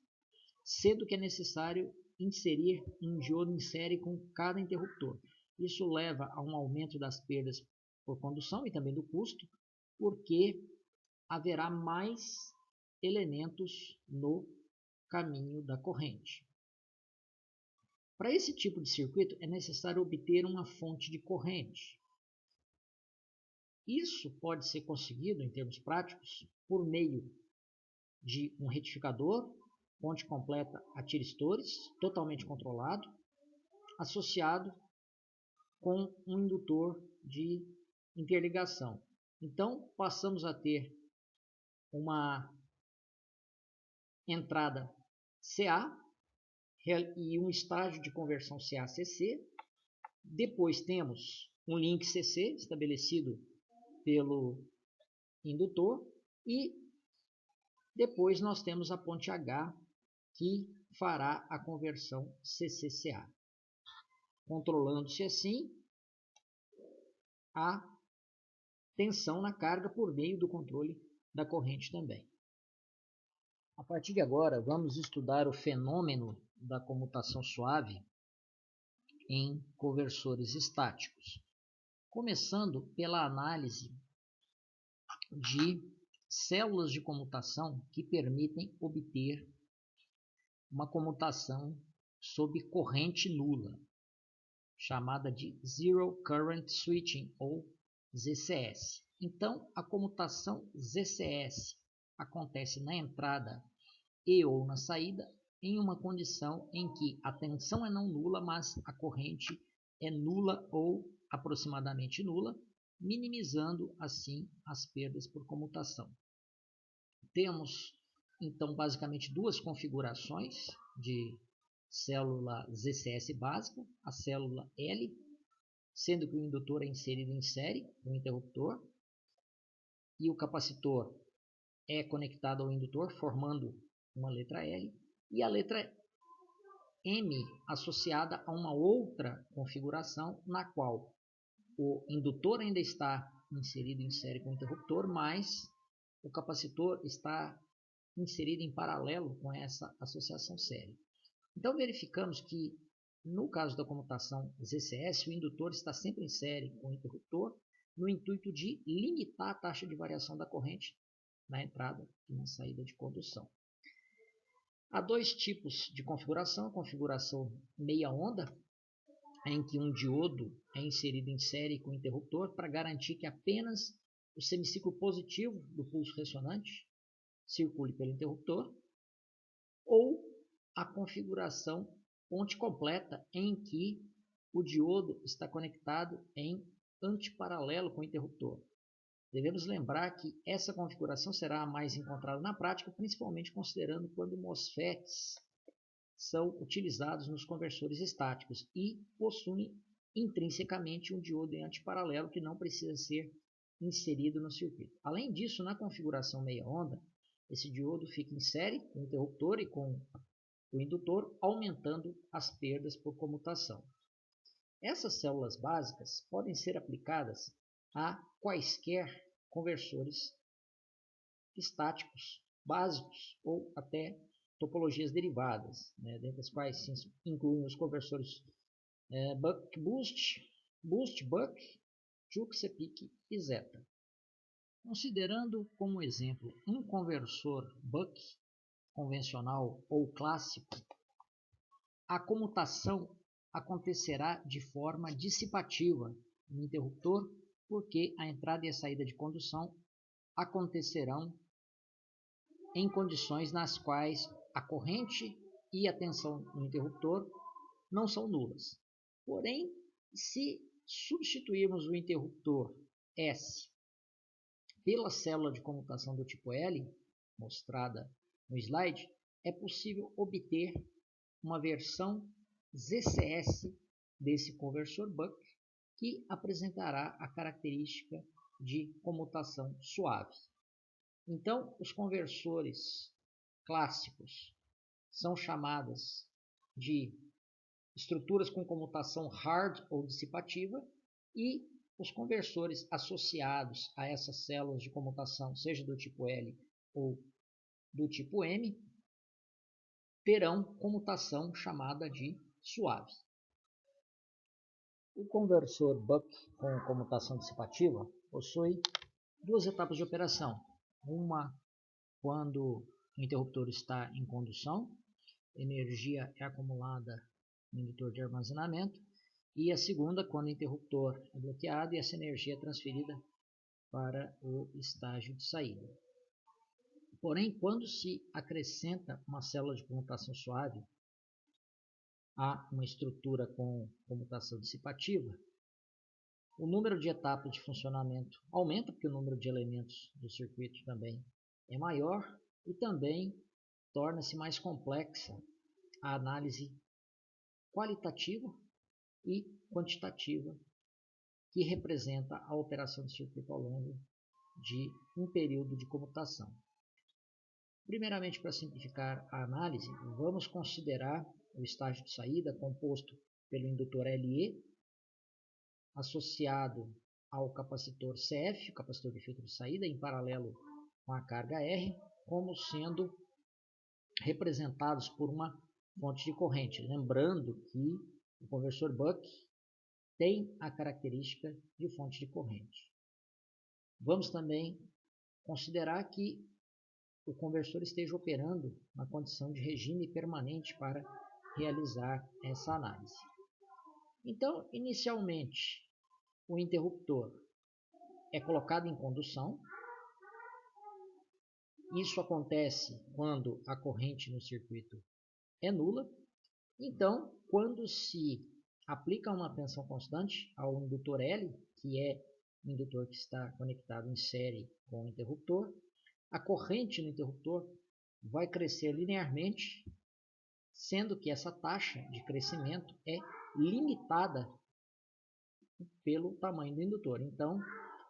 sendo que é necessário inserir um diodo em série com cada interruptor. Isso leva a um aumento das perdas por condução e também do custo, porque haverá mais elementos no caminho da corrente. Para esse tipo de circuito é necessário obter uma fonte de corrente. Isso pode ser conseguido, em termos práticos, por meio de um retificador, fonte completa a tiristores, totalmente controlado, associado com um indutor de interligação. Então, passamos a ter uma entrada CA e um estágio de conversão CA-CC. Depois temos um link CC estabelecido pelo indutor e depois nós temos a ponte H, que fará a conversão CC-CA, controlando-se assim a tensão na carga por meio do controle da corrente também. A partir de agora, vamos estudar o fenômeno da comutação suave em conversores estáticos, começando pela análise de células de comutação que permitem obter uma comutação sob corrente nula, chamada de Zero Current Switching, ou ZCS. Então, a comutação ZCS acontece na entrada e ou na saída em uma condição em que a tensão é não nula, mas a corrente é nula ou aproximadamente nula, minimizando assim as perdas por comutação. Temos então basicamente duas configurações de célula ZCS básica, a célula L, sendo que o indutor é inserido em série com o interruptor e o capacitor é conectado ao indutor, formando uma letra L, e a letra M associada a uma outra configuração na qual o indutor ainda está inserido em série com o interruptor, mas o capacitor está inserido em paralelo com essa associação série. Então verificamos que no caso da comutação ZCS, o indutor está sempre em série com o interruptor, no intuito de limitar a taxa de variação da corrente na entrada e na saída de condução. Há dois tipos de configuração: a configuração meia onda, em que um diodo é inserido em série com o interruptor para garantir que apenas o semiciclo positivo do pulso ressonante circule pelo interruptor, ou a configuração ponte completa, em que o diodo está conectado em antiparalelo com o interruptor. Devemos lembrar que essa configuração será a mais encontrada na prática, principalmente considerando quando MOSFETs são utilizados nos conversores estáticos e possuem intrinsecamente um diodo em antiparalelo que não precisa ser inserido no circuito. Além disso, na configuração meia onda, esse diodo fica em série com o interruptor e com o indutor, aumentando as perdas por comutação. Essas células básicas podem ser aplicadas a quaisquer conversores estáticos básicos ou até topologias derivadas, dentre as quais se incluem os conversores buck-boost, boost-buck, Juxepic e Zeta. Considerando como exemplo um conversor buck convencional ou clássico, a comutação acontecerá de forma dissipativa no interruptor, porque a entrada e a saída de condução acontecerão em condições nas quais a corrente e a tensão no interruptor não são nulas. Porém, se substituirmos o interruptor S pela célula de comutação do tipo L, mostrada no slide, é possível obter uma versão ZCS desse conversor buck, que apresentará a característica de comutação suave. Então, os conversores clássicos são chamadas de estruturas com comutação hard ou dissipativa, e os conversores associados a essas células de comutação, seja do tipo L ou do tipo M, terão comutação chamada de suave. O conversor buck com comutação dissipativa possui duas etapas de operação. Uma quando o interruptor está em condução, energia é acumulada no indutor de armazenamento, e a segunda quando o interruptor é bloqueado e essa energia é transferida para o estágio de saída. Porém, quando se acrescenta uma célula de comutação suave a uma estrutura com comutação dissipativa, o número de etapas de funcionamento aumenta, porque o número de elementos do circuito também é maior, e também torna-se mais complexa a análise qualitativa e quantitativa que representa a operação do circuito ao longo de um período de comutação. Primeiramente, para simplificar a análise, vamos considerar o estágio de saída composto pelo indutor LE, associado ao capacitor CF, o capacitor de filtro de saída, em paralelo com a carga R, como sendo representados por uma fonte de corrente. Lembrando que o conversor buck tem a característica de fonte de corrente. Vamos também considerar que o conversor esteja operando na condição de regime permanente para realizar essa análise. Então, inicialmente, o interruptor é colocado em condução. Isso acontece quando a corrente no circuito é nula. Então, quando se aplica uma tensão constante ao indutor L, que é o indutor que está conectado em série com o interruptor, a corrente no interruptor vai crescer linearmente, sendo que essa taxa de crescimento é limitada pelo tamanho do indutor. Então,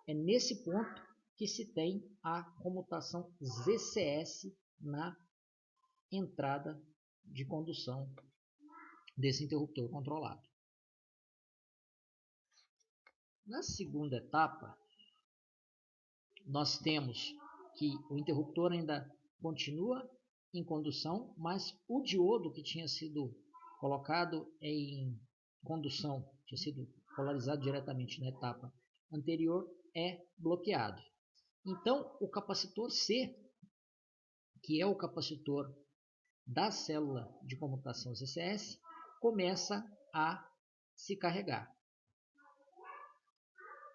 é nesse ponto que se tem a comutação ZCS na entrada de condução desse interruptor controlado. Na segunda etapa, nós temos que o interruptor ainda continua em condução, mas o diodo que tinha sido colocado em condução, tinha sido polarizado diretamente na etapa anterior, é bloqueado. Então, o capacitor C, que é o capacitor da célula de comutação ZCS, começa a se carregar.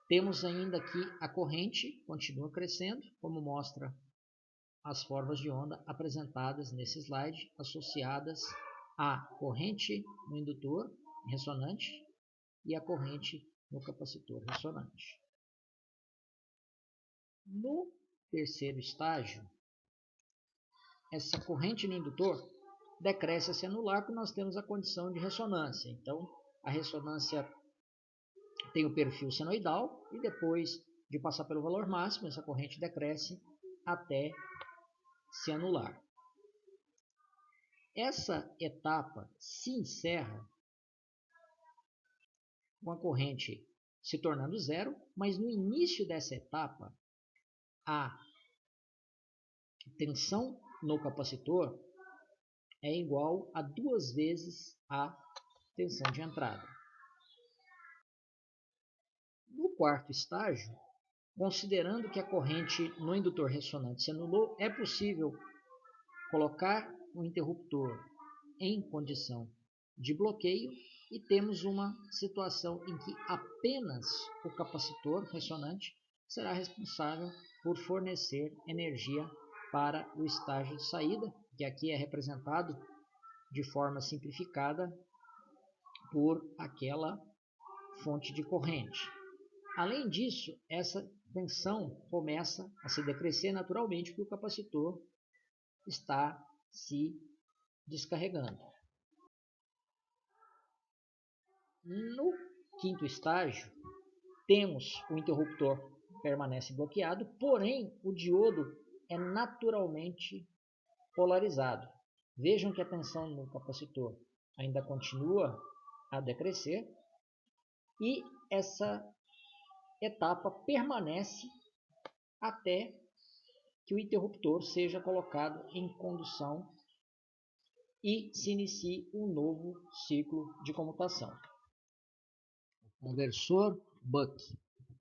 Temos ainda aqui a corrente, continua crescendo, como mostra as formas de onda apresentadas nesse slide, associadas à corrente no indutor ressonante e à corrente no capacitor ressonante. No terceiro estágio, essa corrente no indutor decresce a se anular, porque nós temos a condição de ressonância. Então, a ressonância tem o perfil senoidal e depois de passar pelo valor máximo, essa corrente decresce até se anular. Essa etapa se encerra com a corrente se tornando zero, mas no início dessa etapa, a tensão no capacitor é igual a 2 vezes a tensão de entrada. No quarto estágio, considerando que a corrente no indutor ressonante se anulou, é possível colocar o interruptor em condição de bloqueio e temos uma situação em que apenas o capacitor ressonante será responsável por fornecer energia para o estágio de saída, que aqui é representado de forma simplificada por aquela fonte de corrente. Além disso, essa tensão começa a se decrescer naturalmente porque o capacitor está se descarregando. No quinto estágio, temos o interruptor permanece bloqueado, porém o diodo é naturalmente polarizado. Vejam que a tensão no capacitor ainda continua a decrescer e essa etapa permanece até que o interruptor seja colocado em condução e se inicie um novo ciclo de comutação. O conversor Buck,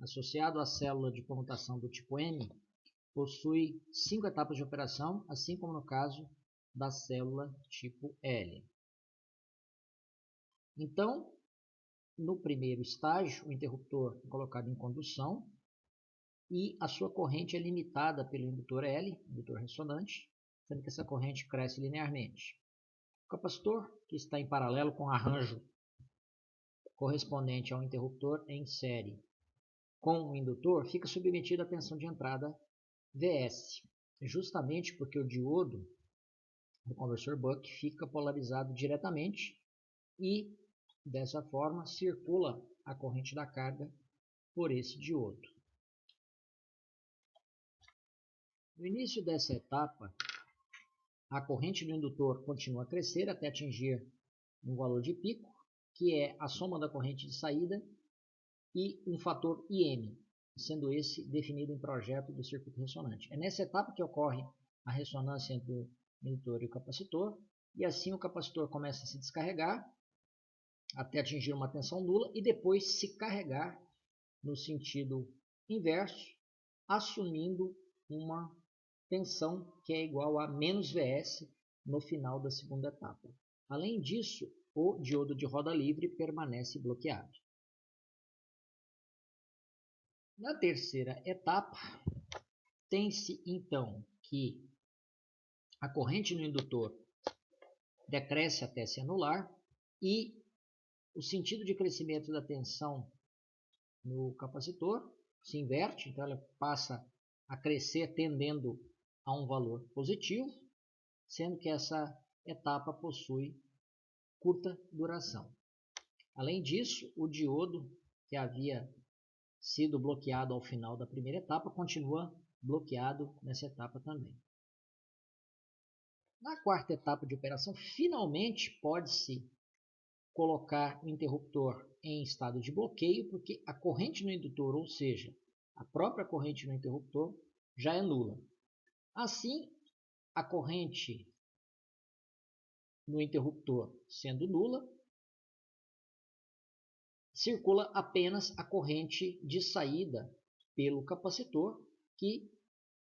associado à célula de comutação do tipo M, possui 5 etapas de operação, assim como no caso da célula tipo L. Então, no primeiro estágio, o interruptor é colocado em condução e a sua corrente é limitada pelo indutor L, indutor ressonante, sendo que essa corrente cresce linearmente. O capacitor, que está em paralelo com o arranjo correspondente ao interruptor em série com o indutor, fica submetido à tensão de entrada Vs, justamente porque o diodo do conversor Buck fica polarizado diretamente e, dessa forma, circula a corrente da carga por esse diodo. No início dessa etapa, a corrente do indutor continua a crescer até atingir um valor de pico, que é a soma da corrente de saída e um fator IM, sendo esse definido em projeto do circuito ressonante. É nessa etapa que ocorre a ressonância entre o indutor e o capacitor, e assim o capacitor começa a se descarregar até atingir uma tensão nula e depois se carregar no sentido inverso, assumindo uma tensão que é igual a menos Vs no final da segunda etapa. Além disso, o diodo de roda livre permanece bloqueado. Na terceira etapa, tem-se então que a corrente no indutor decresce até se anular e o sentido de crescimento da tensão no capacitor se inverte, então ela passa a crescer tendendo a um valor positivo, sendo que essa etapa possui curta duração. Além disso, o diodo que havia sido bloqueado ao final da primeira etapa continua bloqueado nessa etapa também. Na quarta etapa de operação, finalmente pode-se colocar o interruptor em estado de bloqueio, porque a corrente no indutor, ou seja, a própria corrente no interruptor, já é nula. Assim, a corrente no interruptor sendo nula, circula apenas a corrente de saída pelo capacitor, que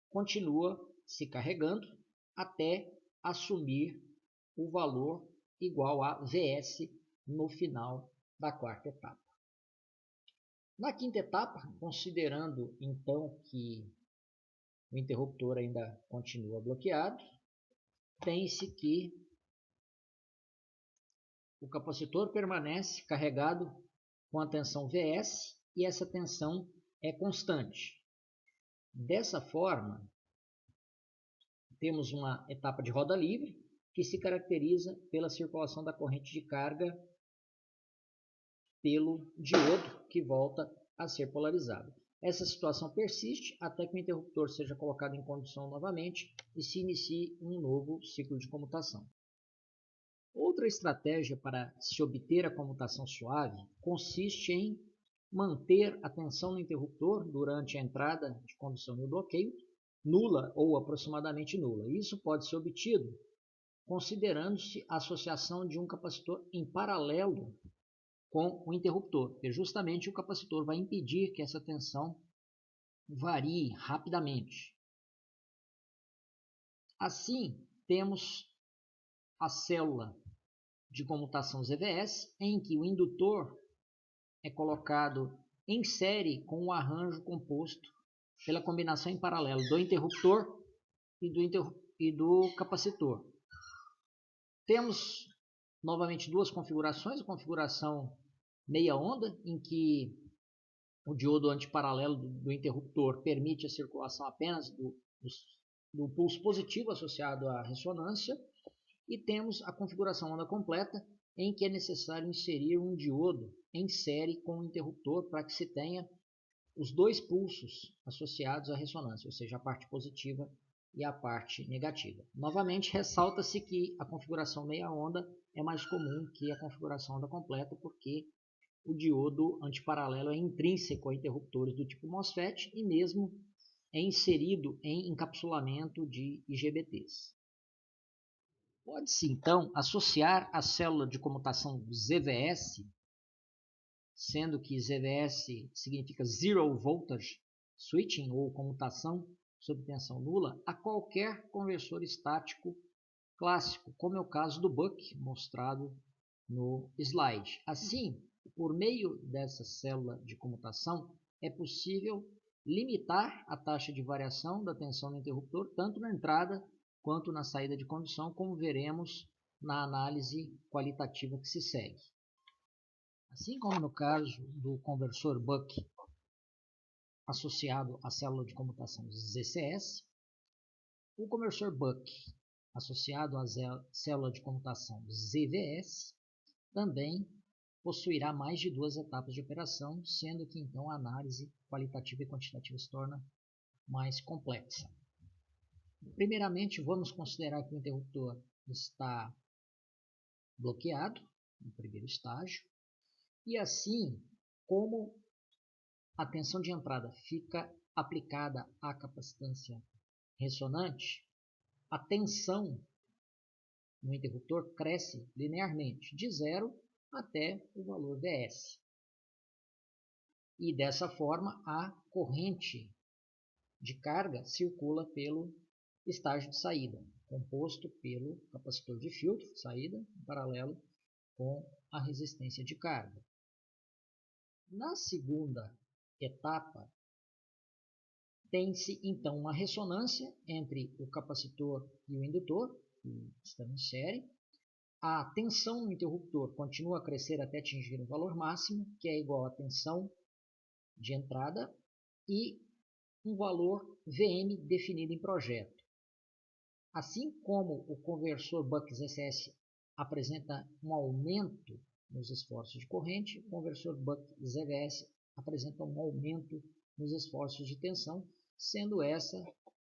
continua se carregando até assumir o valor igual a Vs no final da quarta etapa. Na quinta etapa, considerando então que o interruptor ainda continua bloqueado, tem-se que o capacitor permanece carregado com a tensão Vs e essa tensão é constante. Dessa forma, temos uma etapa de roda livre que se caracteriza pela circulação da corrente de carga pelo diodo que volta a ser polarizado. Essa situação persiste até que o interruptor seja colocado em condução novamente e se inicie um novo ciclo de comutação. Outra estratégia para se obter a comutação suave consiste em manter a tensão no interruptor durante a entrada de condução e o bloqueio nula ou aproximadamente nula. Isso pode ser obtido considerando-se a associação de um capacitor em paralelo com o interruptor, porque justamente o capacitor vai impedir que essa tensão varie rapidamente. Assim, temos a célula de comutação ZVS, em que o indutor é colocado em série com o arranjo composto pela combinação em paralelo do interruptor e do capacitor. Temos novamente duas configurações, a configuração meia onda, em que o diodo antiparalelo do interruptor permite a circulação apenas do pulso positivo associado à ressonância, e temos a configuração onda completa, em que é necessário inserir um diodo em série com o interruptor para que se tenha os dois pulsos associados à ressonância, ou seja, a parte positiva e a parte negativa. Novamente, ressalta-se que a configuração meia onda é mais comum que a configuração onda completa, porque o diodo antiparalelo é intrínseco a interruptores do tipo MOSFET e mesmo é inserido em encapsulamento de IGBTs. Pode-se, então, associar a célula de comutação ZVS, sendo que ZVS significa Zero Voltage Switching, ou comutação sob tensão nula, a qualquer conversor estático clássico, como é o caso do Buck, mostrado no slide. Assim, por meio dessa célula de comutação, é possível limitar a taxa de variação da tensão do interruptor, tanto na entrada quanto na saída de condução, como veremos na análise qualitativa que se segue. Assim como no caso do conversor Buck associado à célula de comutação ZCS, o conversor Buck associado à célula de comutação ZVS também possuirá mais de duas etapas de operação, sendo que então a análise qualitativa e quantitativa se torna mais complexa. Primeiramente, vamos considerar que o interruptor está bloqueado no primeiro estágio, e assim como a tensão de entrada fica aplicada à capacitância ressonante, a tensão no interruptor cresce linearmente, de 0 até o valor Vs. E dessa forma, a corrente de carga circula pelo estágio de saída, composto pelo capacitor de filtro, saída, em paralelo com a resistência de carga. Na segunda etapa, tem-se então uma ressonância entre o capacitor e o indutor, que estão em série. A tensão no interruptor continua a crescer até atingir um valor máximo, que é igual à tensão de entrada, e um valor Vm definido em projeto. Assim como o conversor Buck-ZCS apresenta um aumento nos esforços de corrente, o conversor Buck-ZVS apresenta um aumento nos esforços de tensão, sendo essa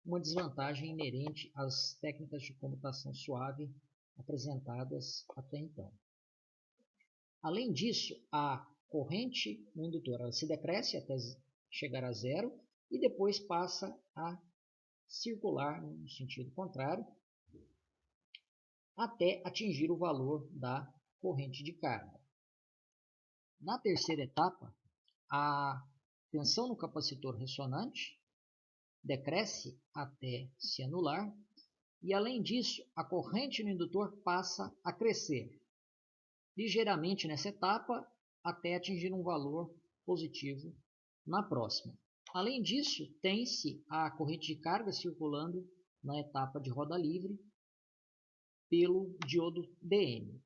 uma desvantagem inerente às técnicas de comutação suave apresentadas até então. Além disso, a corrente no indutor ela se decresce até chegar a zero e depois passa a circular no sentido contrário até atingir o valor da corrente de carga. Na terceira etapa, a tensão no capacitor ressonante decresce até se anular e, além disso, a corrente no indutor passa a crescer ligeiramente nessa etapa até atingir um valor positivo na próxima. Além disso, tem-se a corrente de carga circulando na etapa de roda livre pelo diodo DM.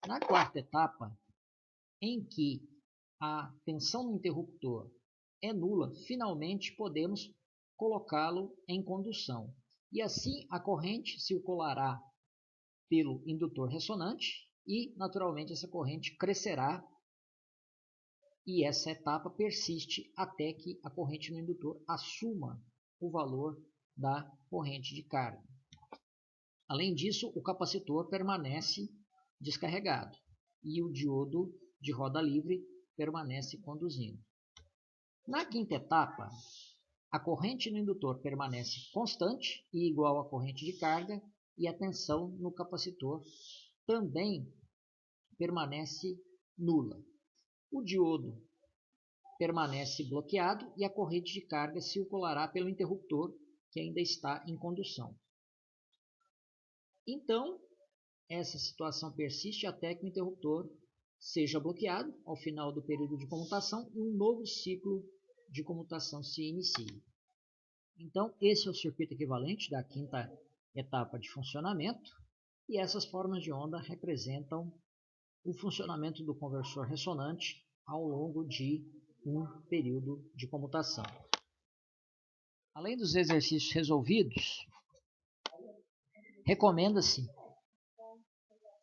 Na quarta etapa, em que a tensão no interruptor é nula, finalmente podemos colocá-lo em condução. E assim a corrente circulará pelo indutor ressonante e, naturalmente, essa corrente crescerá e essa etapa persiste até que a corrente no indutor assuma o valor da corrente de carga. Além disso, o capacitor permanece descarregado e o diodo de roda livre permanece conduzindo. Na quinta etapa, A corrente no indutor permanece constante e igual à corrente de carga, e a tensão no capacitor também permanece nula. O diodo permanece bloqueado e a corrente de carga circulará pelo interruptor, que ainda está em condução. Então, essa situação persiste até que o interruptor seja bloqueado ao final do período de comutação e um novo ciclo de comutação se inicie. Então, esse é o circuito equivalente da quinta etapa de funcionamento, e essas formas de onda representam o funcionamento do conversor ressonante ao longo de um período de comutação. Além dos exercícios resolvidos, recomenda-se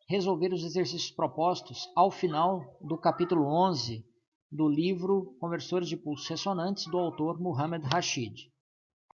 resolver os exercícios propostos ao final do capítulo 11 do livro Conversores de Pulsos Ressonantes, do autor Muhammad Rashid.